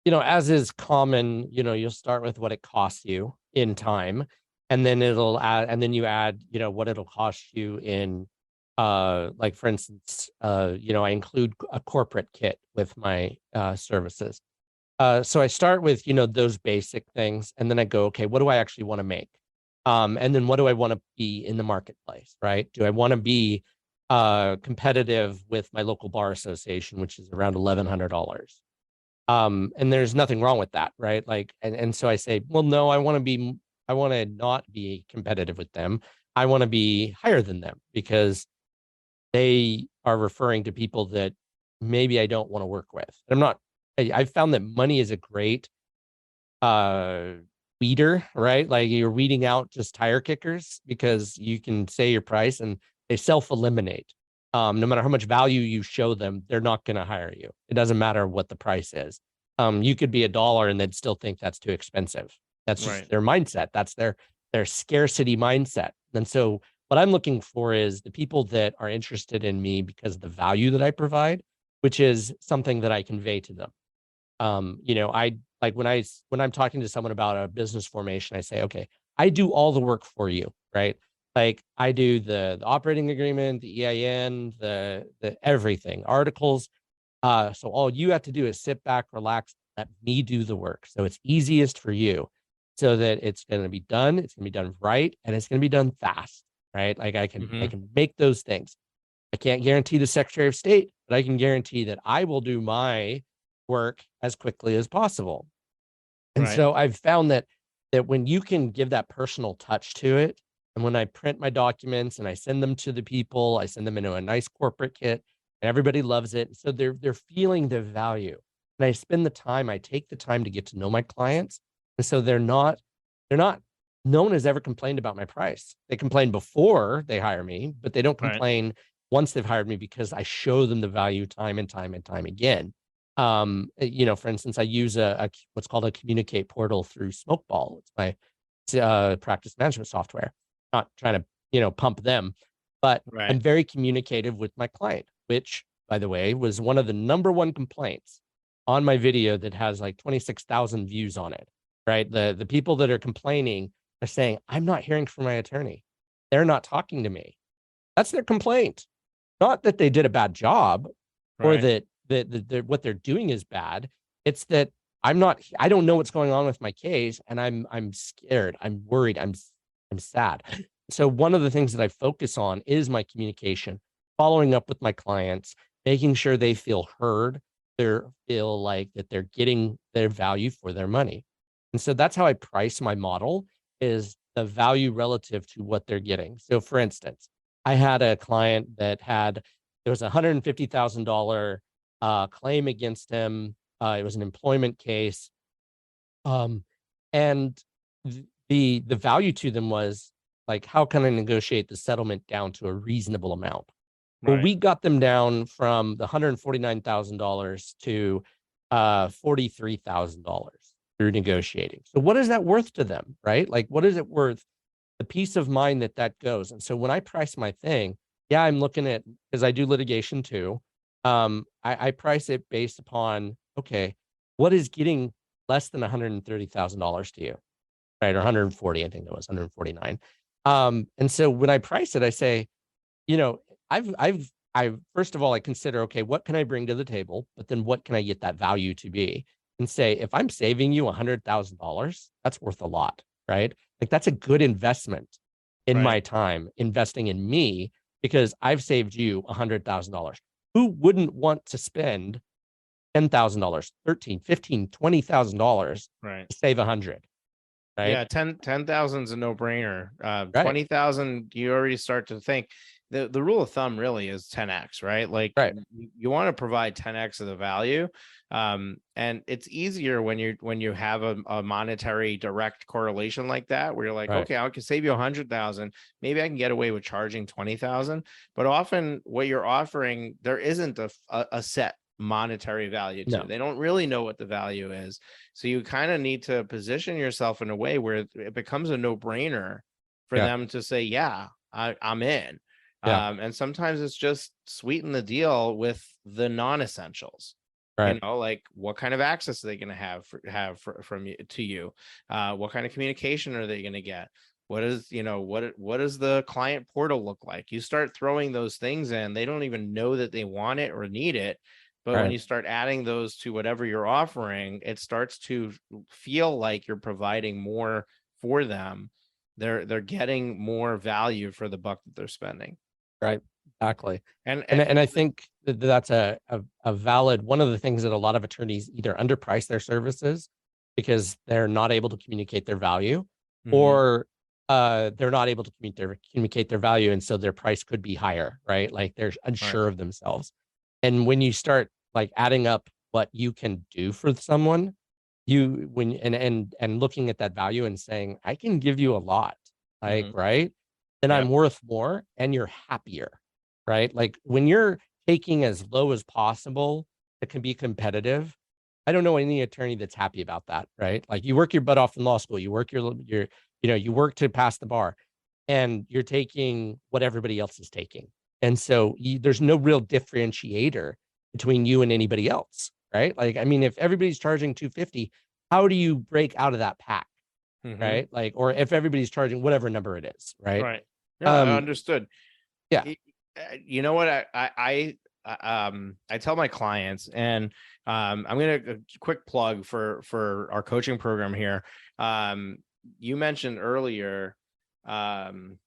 B: as is common, you'll start with what it costs you in time, and then you add, what it'll cost you in, like for instance, I include a corporate kit with my services. So I start with, those basic things, and then I go, okay, what do I actually want to make? And then what do I want to be in the marketplace, right? Do I want to be competitive with my local bar association, which is around $1,100? And there's nothing wrong with that, right? Like, and so I say, well, no, I want to not be competitive with them. I want to be higher than them because they are referring to people that maybe I don't want to work with. I've found that money is a great weeder, right? Like you're weeding out just tire kickers because you can say your price and they self-eliminate. No matter how much value you show them, they're not going to hire you. It doesn't matter what the price is. You could be $1 and they'd still think that's too expensive. That's just
A: Right.
B: their mindset. That's their scarcity mindset. And so what I'm looking for is the people that are interested in me because of the value that I provide, which is something that I convey to them. I like when I'm talking to someone about a business formation, I say, okay, I do all the work for you, right? Like I do the operating agreement, the EIN, the everything, articles. So all you have to do is sit back, relax, let me do the work. So it's easiest for you so that it's going to be done. It's going to be done right. And it's going to be done fast, right? Like I
A: Mm-hmm.
B: can make those things. I can't guarantee the Secretary of State, but I can guarantee that I will do my work as quickly as possible. And
A: Right.
B: so I've found that when you can give that personal touch to it, and when I print my documents and I send them to the people, I send them into a nice corporate kit, and everybody loves it. So they're feeling the value. And I spend the time, I take the time to get to know my clients. And so they're not no one has ever complained about my price. They complain before they hire me, but they don't
A: Right.
B: complain once they've hired me because I show them the value time and time and time again. For instance, I use a what's called a communicate portal through Smokeball. It's my practice management software. Not trying to, pump them, but
A: Right.
B: I'm very communicative with my client, which, by the way, was one of the number one complaints on my video that has like 26,000 views on it. Right. The people that are complaining are saying, I'm not hearing from my attorney. They're not talking to me. That's their complaint. Not that they did a bad job or
A: Right.
B: that what they're doing is bad. It's that I don't know what's going on with my case, and I'm scared. I'm worried. I'm sad. So one of the things that I focus on is my communication, following up with my clients, making sure they feel heard, they feel like that they're getting their value for their money. And so that's how I price my model is the value relative to what they're getting. So for instance, I had a client that there was a $150,000 claim against him. It was an employment case. Um, and the value to them was like, how can I negotiate the settlement down to a reasonable amount? Well,
A: Right.
B: we got them down from the $149,000 to $43,000 through negotiating. So what is that worth to them, right? Like, what is it worth? The peace of mind that goes. And so when I price my thing, yeah, I'm looking at because I do litigation too. I price it based upon okay, what is getting less than $130,000 to you, right? Or 140, I think that was 149. And so when I price it, I say, you know, I first of all, I consider, okay, what can I bring to the table? But then what can I get that value to be? And say, if I'm saving you $100,000, that's worth a lot, right? Like that's a good investment in
A: Right.
B: my time, investing in me because I've saved you $100,000. Who wouldn't want to spend $10,000, 13, 15, $20,000
A: Right.
B: to save 100, right?
A: Yeah, 10,000 is a no-brainer.
B: Right,
A: 20,000, you already start to think the rule of thumb really is 10x, right? Like
B: right,
A: you want to provide 10x of the value. And it's easier when you have a monetary direct correlation like that, where you're like,
B: right,
A: okay, I can save you 100,000. Maybe I can get away with charging 20,000. But often what you're offering, there isn't a set monetary value to.
B: no,
A: They don't really know what the value is. So you kind of need to position yourself in a way where it becomes a no-brainer for
B: yeah,
A: them to say, yeah, I'm in.
B: yeah,
A: And sometimes it's just sweeten the deal with the non-essentials.
B: right,
A: Like what kind of access are they going to from you to you? What kind of communication are they going to get? What is, what does the client portal look like? You start throwing those things in, they don't even know that they want it or need it. But when
B: right,
A: you start adding those to whatever you're offering, it starts to feel like you're providing more for them. They're getting more value for the buck that they're spending.
B: right, exactly.
A: And,
B: And I think that's a valid one of the things that a lot of attorneys either underprice their services because they're not able to communicate their value,
A: mhm,
B: or they're not able to communicate their value, and so their price could be higher, right? Like they're
A: right,
B: unsure of themselves. And when you start like adding up what you can do for someone, and looking at that value and saying, I can give you a lot, like,
A: Mhm.
B: right, then
A: Yep.
B: I'm worth more and you're happier, right? Like when you're taking as low as possible, it can be competitive. I don't know any attorney that's happy about that, right? Like you work your butt off in law school, you work you work to pass the bar, and you're taking what everybody else is taking. And so there's no real differentiator between you and anybody else, right? Like, I mean, if everybody's charging 250, how do you break out of that pack,
A: Mhm.
B: right? Like, or if everybody's charging whatever number it is, right?
A: Right. Yeah, I
B: Um,
A: understood.
B: yeah,
A: Y- You know what? I tell my clients, and I'm gonna a quick plug for our coaching program here. Um, you mentioned earlier, um,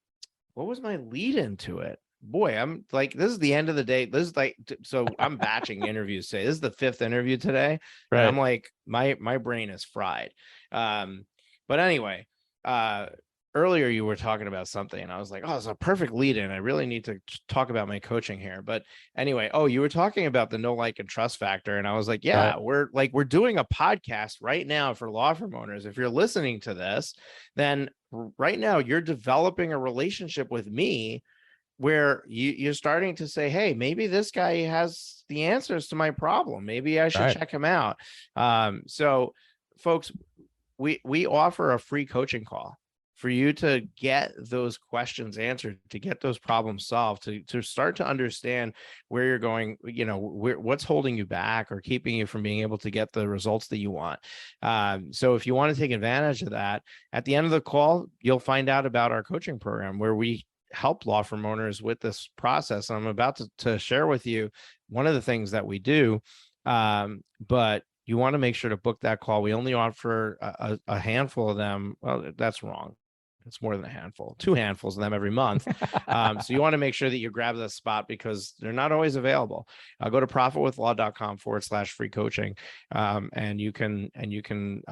A: what was my lead into it? Boy, I'm like, this is the end of the day. This is like, so I'm batching interviews today. This is the fifth interview today, and I'm
B: right.
A: like, my brain is fried. Um, but anyway, uh, earlier you were talking about something, and I was like, oh, it's a perfect lead in. I really need to talk about my coaching here. But anyway, oh, you were talking about the no like and trust factor, and I was like,
B: Right.
A: yeah, we're doing a podcast right now for law firm owners. If you're listening to this, then right now you're developing a relationship with me where you're starting to say, hey, maybe this guy has the answers to my problem. Maybe I should
B: Right.
A: check him out. So folks, we offer a free coaching call for you to get those questions answered, to get those problems solved, to start to understand where you're going, what's holding you back or keeping you from being able to get the results that you want. So if you want to take advantage of that, at the end of the call, you'll find out about our coaching program where we help law firm owners with this process. I'm about to share with you one of the things that we do. But you want to make sure to book that call. We only offer a handful of them. Well, that's wrong. It's more than a handful, 2 handfuls of them every month. So you want to make sure that you grab that spot because they're not always available. Go to profitwithlaw.com/free coaching. And you can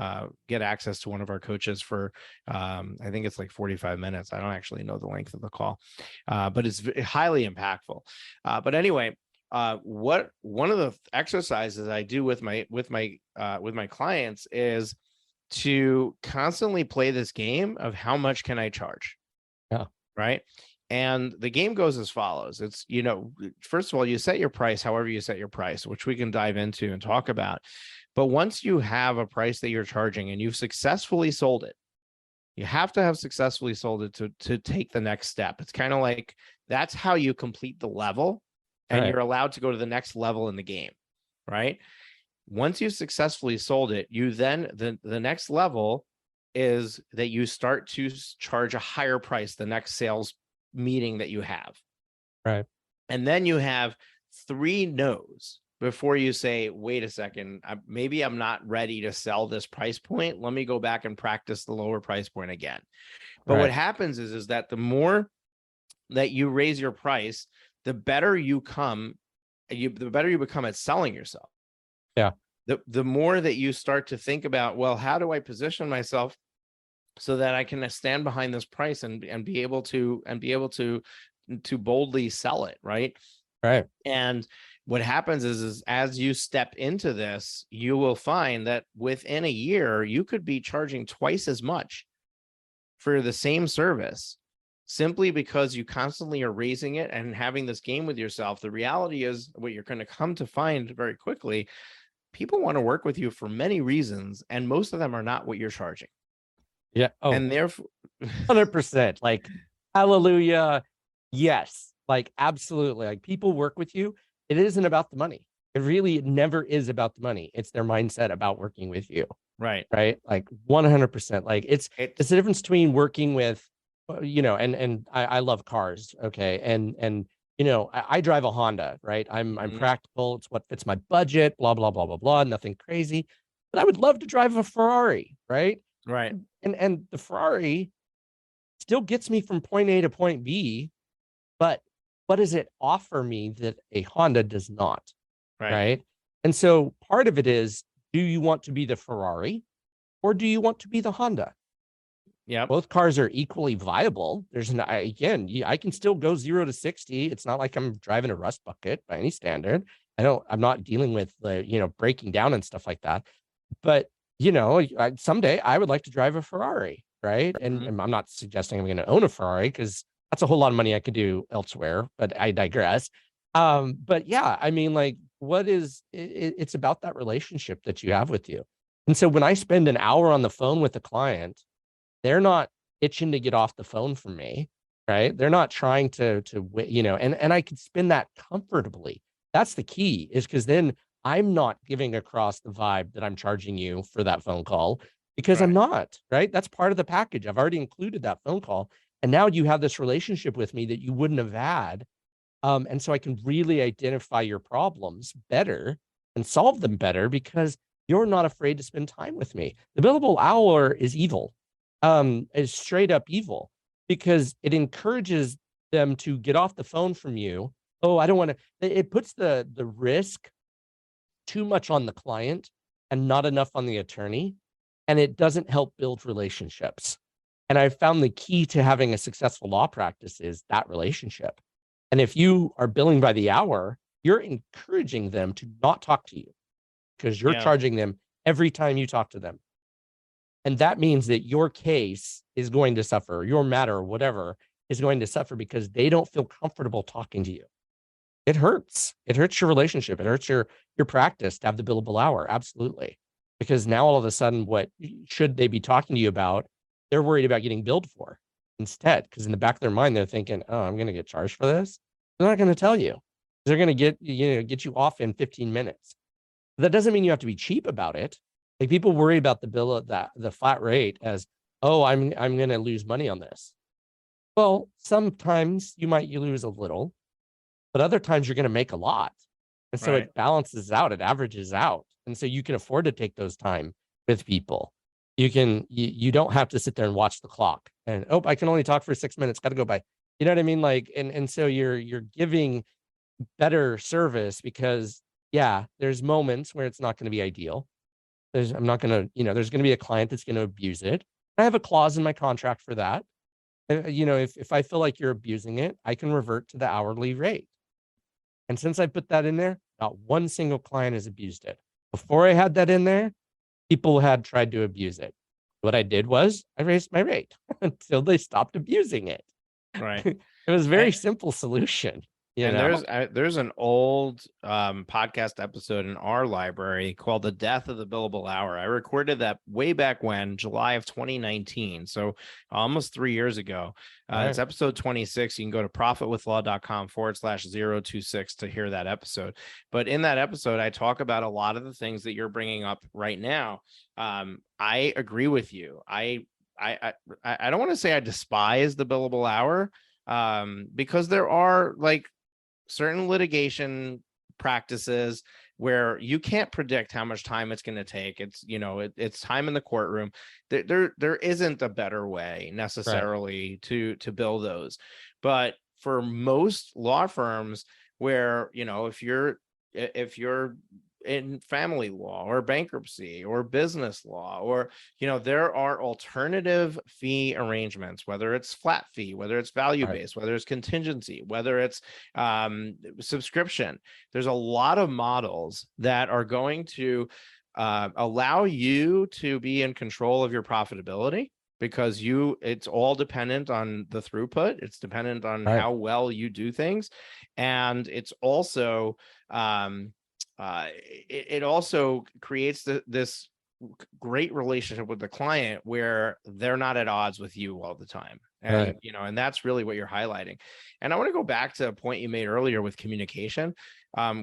A: get access to one of our coaches for, I think it's like 45 minutes. I don't actually know the length of the call, but it's highly impactful. But anyway, what one of the exercises I do with my clients is to constantly play this game of how much can I charge,
B: Yeah.
A: right? And the game goes as follows. It's, first of all, you set your price however you set your price, which we can dive into and talk about. But once you have a price that you're charging and you've successfully sold it, you have to have successfully sold it to take the next step. It's kind of like that's how you complete the level and
B: Right.
A: you're allowed to go to the next level in the game, right? Once you've successfully sold it, you then the next level is that you start to charge a higher price the next sales meeting that you have.
B: Right.
A: And then you have 3 no's before you say, wait a second, maybe I'm not ready to sell this price point. Let me go back and practice the lower price point again. But what
B: Right.
A: happens is that the more that you raise your price, the better you become at selling yourself.
B: Yeah.
A: The more that you start to think about, well, how do I position myself so that I can stand behind this price and be able to boldly sell it, right?
B: Right.
A: And what happens is as you step into this, you will find that within a year, you could be charging twice as much for the same service simply because you constantly are raising it and having this game with yourself. The reality is what you're going to come to find very quickly. People want to work with you for many reasons, and most of them are not what you're charging.
B: Yeah. Oh,
A: And therefore,
B: 100%. Like, hallelujah. Yes. Like, absolutely. Like, people work with you. It isn't about the money. It really never is about the money. It's their mindset about working with you.
A: right.
B: Right. Like 100%. Like, it's the difference between working with, and I love cars. Okay. And, I drive a Honda, right? I'm practical. It's what fits my budget, blah, blah, blah, blah, blah. Nothing crazy. But I would love to drive a Ferrari, right?
A: Right.
B: And the Ferrari still gets me from point A to point B, but what does it offer me that a Honda does not?
A: Right.
B: Right. And so part of it is, do you want to be the Ferrari or do you want to be the Honda?
A: Yeah.
B: Both cars are equally viable. I can still go 0 to 60. It's not like I'm driving a rust bucket by any standard. I'm not dealing with breaking down and stuff like that. But someday I would like to drive a Ferrari, right? And I'm not suggesting I'm going to own a Ferrari because that's a whole lot of money I could do elsewhere, but I digress. But yeah, I mean, like, it's about that relationship that you have with you. And so when I spend an hour on the phone with a client, they're not itching to get off the phone from me, right? They're not trying and I could spend that comfortably. That's the key, is because then I'm not giving across the vibe that I'm charging you for that phone call, because I'm
A: Right.
B: not, right? That's part of the package. I've already included that phone call. And now you have this relationship with me that you wouldn't have had. And so I can really identify your problems better and solve them better because you're not afraid to spend time with me. The billable hour is evil, is straight up evil, because it encourages them to get off the phone from you. Oh, I don't want to. It puts the risk too much on the client and not enough on the attorney. And it doesn't help build relationships. And I've found the key to having a successful law practice is that relationship. And if you are billing by the hour, you're encouraging them to not talk to you because you're
A: Yeah.
B: charging them every time you talk to them. And that means that your case is going to suffer, your matter, or whatever, is going to suffer because they don't feel comfortable talking to you. It hurts. It hurts your relationship. It hurts your practice to have the billable hour. Absolutely. Because now all of a sudden, what should they be talking to you about? They're worried about getting billed for instead. Because in the back of their mind, they're thinking, oh, I'm going to get charged for this. They're not going to tell you. They're going to get you off in 15 minutes. That doesn't mean you have to be cheap about it. Like, people worry about the bill of the flat rate as, oh, I'm going to lose money on this. Well, sometimes you lose a little, but other times you're going to make a lot. And so
A: Right.
B: it balances out, it averages out. And so you can afford to take those time with people. You don't have to sit there and watch the clock and, oh, I can only talk for 6 minutes, got to go by. You know what I mean? Like, and so you're giving better service because, yeah, there's moments where it's not going to be ideal. There's going to be a client that's going to abuse it. I have a clause in my contract for that. If I feel like you're abusing it, I can revert to the hourly rate. And since I put that in there, not one single client has abused it. Before I had that in there, people had tried to abuse it. What I did was I raised my rate until they stopped abusing it.
A: Right.
B: It was a very simple solution.
A: And there's an old podcast episode in our library called "The Death of the Billable Hour." I recorded that way back when, July of 2019, so almost 3 years ago.
B: Right.
A: It's episode 26. You can go to profitwithlaw.com/026 to hear that episode. But in that episode, I talk about a lot of the things that you're bringing up right now. I agree with you. I don't want to say I despise the billable hour, because there are like certain litigation practices where you can't predict how much time it's going to take. It's, it's time in the courtroom. There isn't a better way necessarily to bill those. But for most law firms where, if you're in family law or bankruptcy or business law, or there are alternative fee arrangements, whether it's flat fee, whether it's value-based, whether it's contingency, whether it's subscription. There's a lot of models that are going to allow you to be in control of your profitability, because it's all dependent on the throughput. It's dependent on how well you do things. And it's also it also creates this great relationship with the client where they're not at odds with you all the time. And, and that's really what you're highlighting. And I want to go back to a point you made earlier with communication.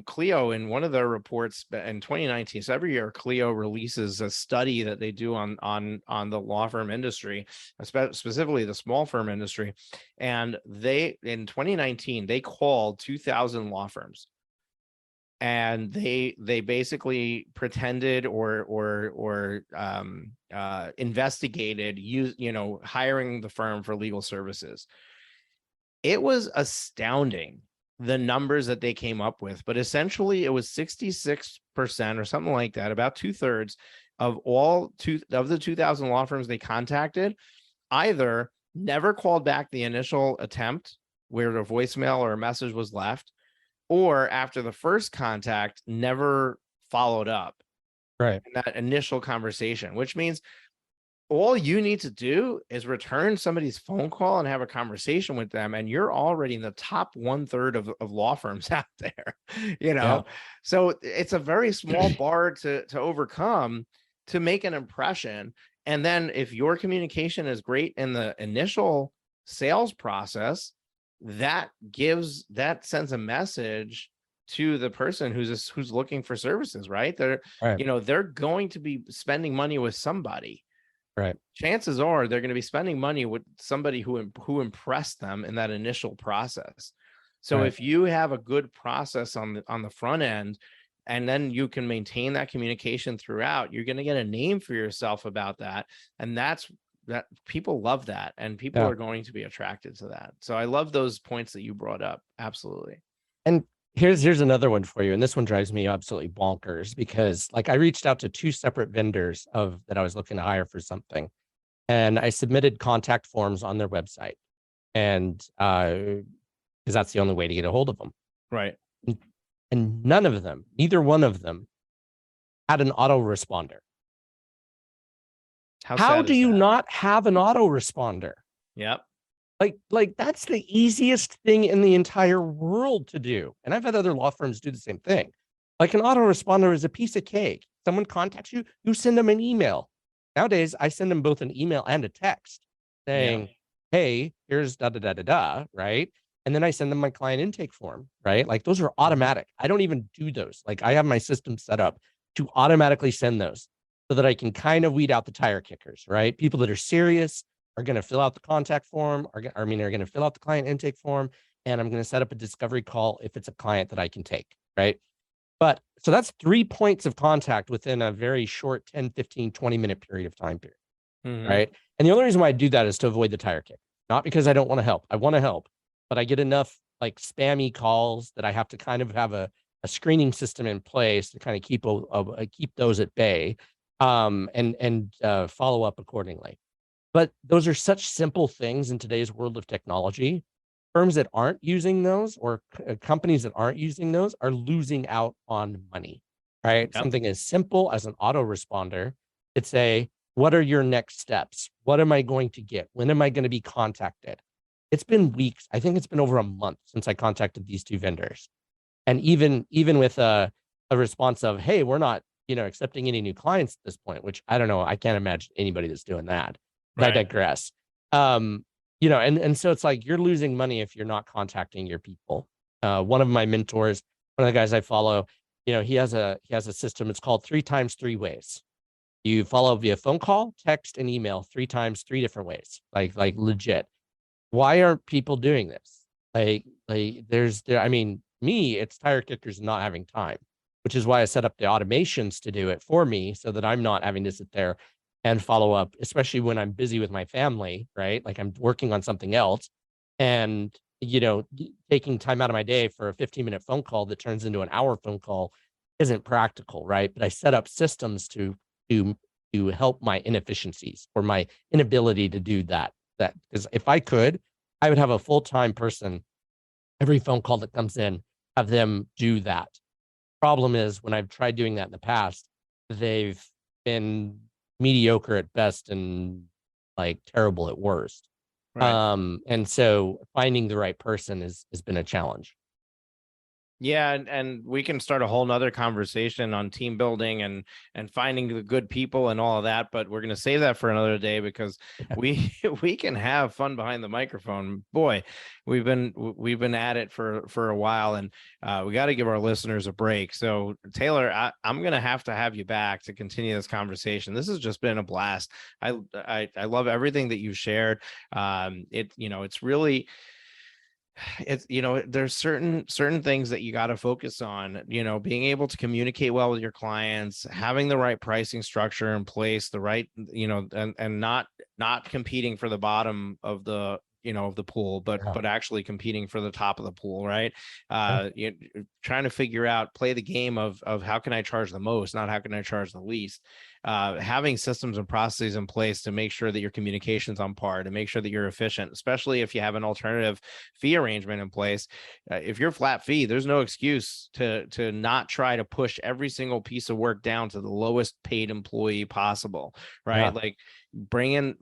A: Clio, in one of their reports in 2019, so every year Clio releases a study that they do on the law firm industry, specifically the small firm industry. And in 2019, they called 2,000 law firms. And they basically pretended or investigated hiring the firm for legal services. It was astounding, the numbers that they came up with, but essentially it was 66% or something like that, about 2/3 of the 2,000 law firms they contacted either never called back the initial attempt where a voicemail or a message was left, or after the first contact never followed up.
B: Right.
A: in that initial conversation, which means all you need to do is return somebody's phone call and have a conversation with them, and you're already in the top 1/3 of law firms out there,
B: Yeah.
A: so it's a very small bar to overcome to make an impression. And then if your communication is great in the initial sales process, that sends a message to the person who's looking for services, right?
B: Right.
A: They're going to be spending money with somebody.
B: Right.
A: Chances are they're going to be spending money with somebody who impressed them in that initial process. So
B: Right.
A: if you have a good process on the front end, and then you can maintain that communication throughout, you're going to get a name for yourself about that. And that people love that, and people
B: Yeah.
A: are going to be attracted to that. So I love those points that you brought up. Absolutely.
B: And here's another one for you. And this one drives me absolutely bonkers because like I reached out to two separate vendors of that I was looking to hire for something. And I submitted contact forms on their website. And because that's the only way to get a hold of them.
A: Right.
B: And none of them, neither one of them had an autoresponder. How
A: sad
B: do
A: is
B: you
A: that?
B: not have an autoresponder?
A: Yep.
B: Like that's the easiest thing in the entire world to do. And I've had other law firms do the same thing. Like an autoresponder is a piece of cake. Someone contacts you, you send them an email. Nowadays, I send them both an email and a text saying,
A: Yeah.
B: hey, here's da da da da da, right? And then I send them my client intake form, right? Like those are automatic. I don't even do those. Like I have my system set up to automatically send those so that I can kind of weed out the tire kickers, right? People that are serious are going to fill out the contact form, are going to fill out the client intake form, and I'm going to set up a discovery call if it's a client that I can take, right? But so that's 3 points of contact within a very short 10, 15, 20-minute period of time period, right? And the only reason why I do that is to avoid the tire kick, not because I don't want to help. I want to help, but I get enough like spammy calls that I have to kind of have a screening system in place to kind of keep those at bay, and follow up accordingly. But those are such simple things in today's world of technology. Firms that aren't using those or companies that aren't using those are losing out on money, right?
A: Yep.
B: Something as simple as an autoresponder. It's what are your next steps? What am I going to get? When am I going to be contacted? It's been weeks. I think it's been over a month since I contacted these two vendors. And even with a response of, hey, we're not, accepting any new clients at this point, which I don't know. I can't imagine anybody that's doing that. But I digress. And so it's like you're losing money if you're not contacting your people. One of my mentors, one of the guys I follow, he has a system. It's called 3 times 3 ways. You follow via phone call, text, and email 3 times 3 different ways, like legit. Why aren't people doing this? Me, it's tire kickers not having time, which is why I set up the automations to do it for me so that I'm not having to sit there and follow up, especially when I'm busy with my family, right? Like I'm working on something else and, taking time out of my day for a 15-minute phone call that turns into an hour phone call isn't practical, right? But I set up systems to help my inefficiencies or my inability to do that. Because if I could, I would have a full-time person, every phone call that comes in, have them do that. Problem is when I've tried doing that in the past, they've been mediocre at best and like terrible at worst.
A: Right.
B: And so finding the right person has been a challenge.
A: Yeah, and we can start a whole nother conversation on team building and finding the good people and all of that, but we're going to save that for another day because we we can have fun behind the microphone. Boy, we've been at it for a while, and we got to give our listeners a break. So Taylor, I'm going to have you back to continue this conversation. This has just been a blast. I love everything that you've shared. It's really, there's certain things that you got to focus on, being able to communicate well with your clients, having the right pricing structure in place, the right, and not competing for the bottom of the of the pool, but actually competing for the top of the pool, right? Trying to figure out, play the game of how can I charge the most, not how can I charge the least. having systems and processes in place to make sure that your communication's on par, to make sure that you're efficient, especially if you have an alternative fee arrangement in place. If you're flat fee, there's no excuse to not try to push every single piece of work down to the lowest paid employee possible, right? Like bring in,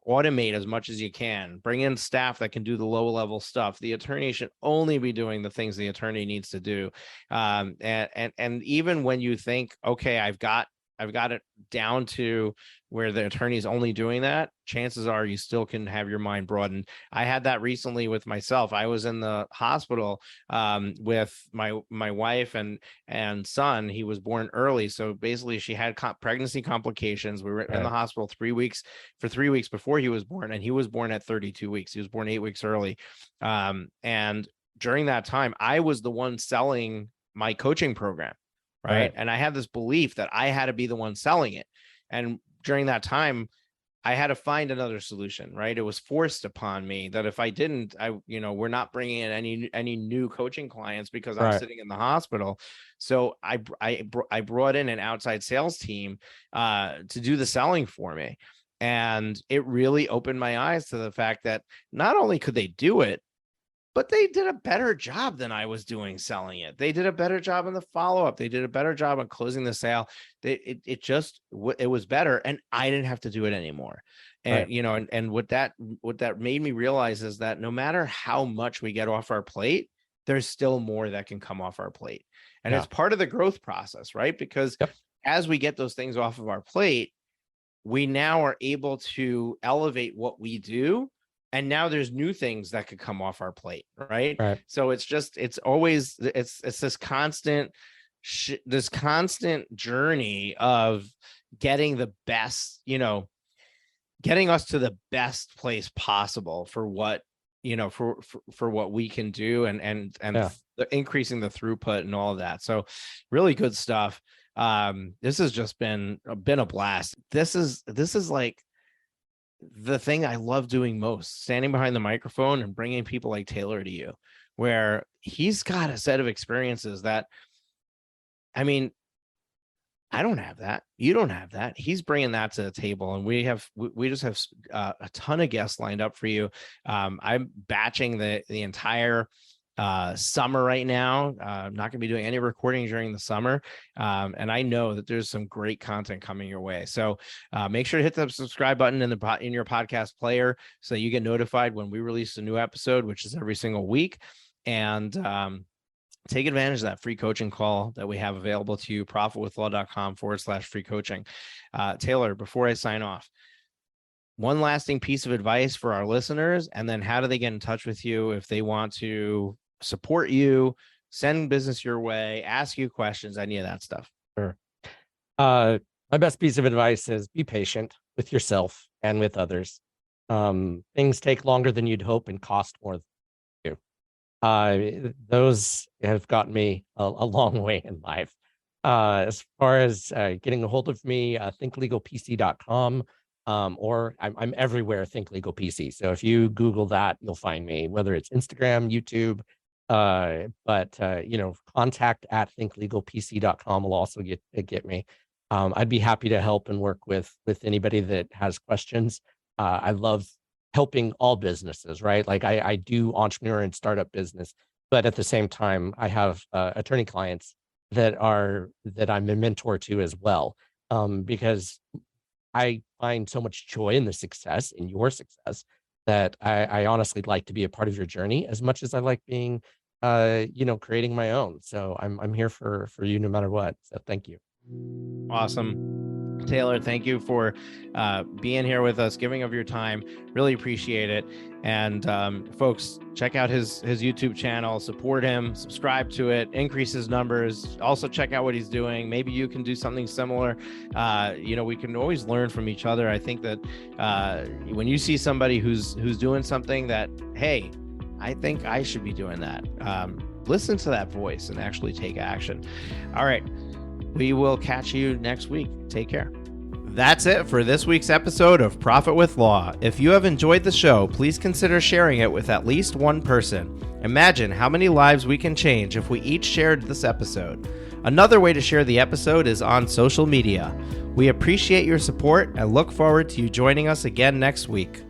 A: automate as much as you can, bring in staff that can do the low level stuff. The attorney should only be doing the things the attorney needs to do. And even when you think, okay, I've got it down to where the attorney's only doing that, chances are you still can have your mind broadened. I had that recently with myself. I was in the hospital with my wife and son. He was born early. So basically she had pregnancy complications. We were in the hospital 3 weeks before he was born, and he was born at 32 weeks. He was born 8 weeks early. And during that time, I was the one selling my coaching program. Right. And I had this belief that I had to be the one selling it. And during that time, I had to find another solution, right? It was forced upon me that if I didn't, we're not bringing in any new coaching clients because I'm sitting in the hospital. So I brought in an outside sales team to do the selling for me. And it really opened my eyes to the fact that not only could they do it, but they did a better job than I was doing selling it. They did a better job in the follow-up. They did a better job on closing the sale. It was better, and I didn't have to do it anymore. And and what that made me realize is that no matter how much we get off our plate, there's still more that can come off our plate. And it's part of the growth process, right? Because as we get those things off of our plate, we now are able to elevate what we do. And now there's new things that could come off our plate, right? So it's this constant journey of getting the best, getting us to the best place possible for what, for what we can do, and increasing the throughput and all of that. So really good stuff. This has just been a blast. This is like the thing I love doing most, standing behind the microphone and bringing people like Taylor to you, where he's got a set of experiences that, I mean, I don't have that. You don't have that. He's bringing that to the table, and we just have a ton of guests lined up for you. I'm batching the entire summer right now. I'm not going to be doing any recording during the summer. And I know that there's some great content coming your way. So make sure to hit the subscribe button in your podcast player so you get notified when we release a new episode, which is every single week. And take advantage of that free coaching call that we have available to you, profitwithlaw.com/free coaching. Taylor, before I sign off, one lasting piece of advice for our listeners, and then how do they get in touch with you if they want to support you, send business your way, ask you questions, any of that stuff?
B: Sure. My best piece of advice is be patient with yourself and with others. Things take longer than you'd hope and cost more than you. Those have gotten me a long way in life. As far as getting a hold of me, thinklegalpc.com. Or I'm everywhere, Think Legal PC. So if you Google that, you'll find me, whether it's Instagram, YouTube, but contact at thinklegalpc.com will also get me. I'd be happy to help and work with anybody that has questions. I love helping all businesses, right? Like I do entrepreneur and startup business, but at the same time, I have attorney clients that I'm a mentor to as well, because I find so much joy in the success, in your success, that I honestly like to be a part of your journey as much as I like being, creating my own. So I'm here for you no matter what. So thank you.
A: Awesome. Taylor, thank you for being here with us, giving of your time. Really appreciate it. And folks, check out his YouTube channel, support him, subscribe to it, increase his numbers. Also check out what he's doing. Maybe you can do something similar. We can always learn from each other. I think that when you see somebody who's doing something that, hey, I think I should be doing that, listen to that voice and actually take action. All right. We will catch you next week. Take care. That's it for this week's episode of Profit with Law. If you have enjoyed the show, please consider sharing it with at least one person. Imagine how many lives we can change if we each shared this episode. Another way to share the episode is on social media. We appreciate your support and look forward to you joining us again next week.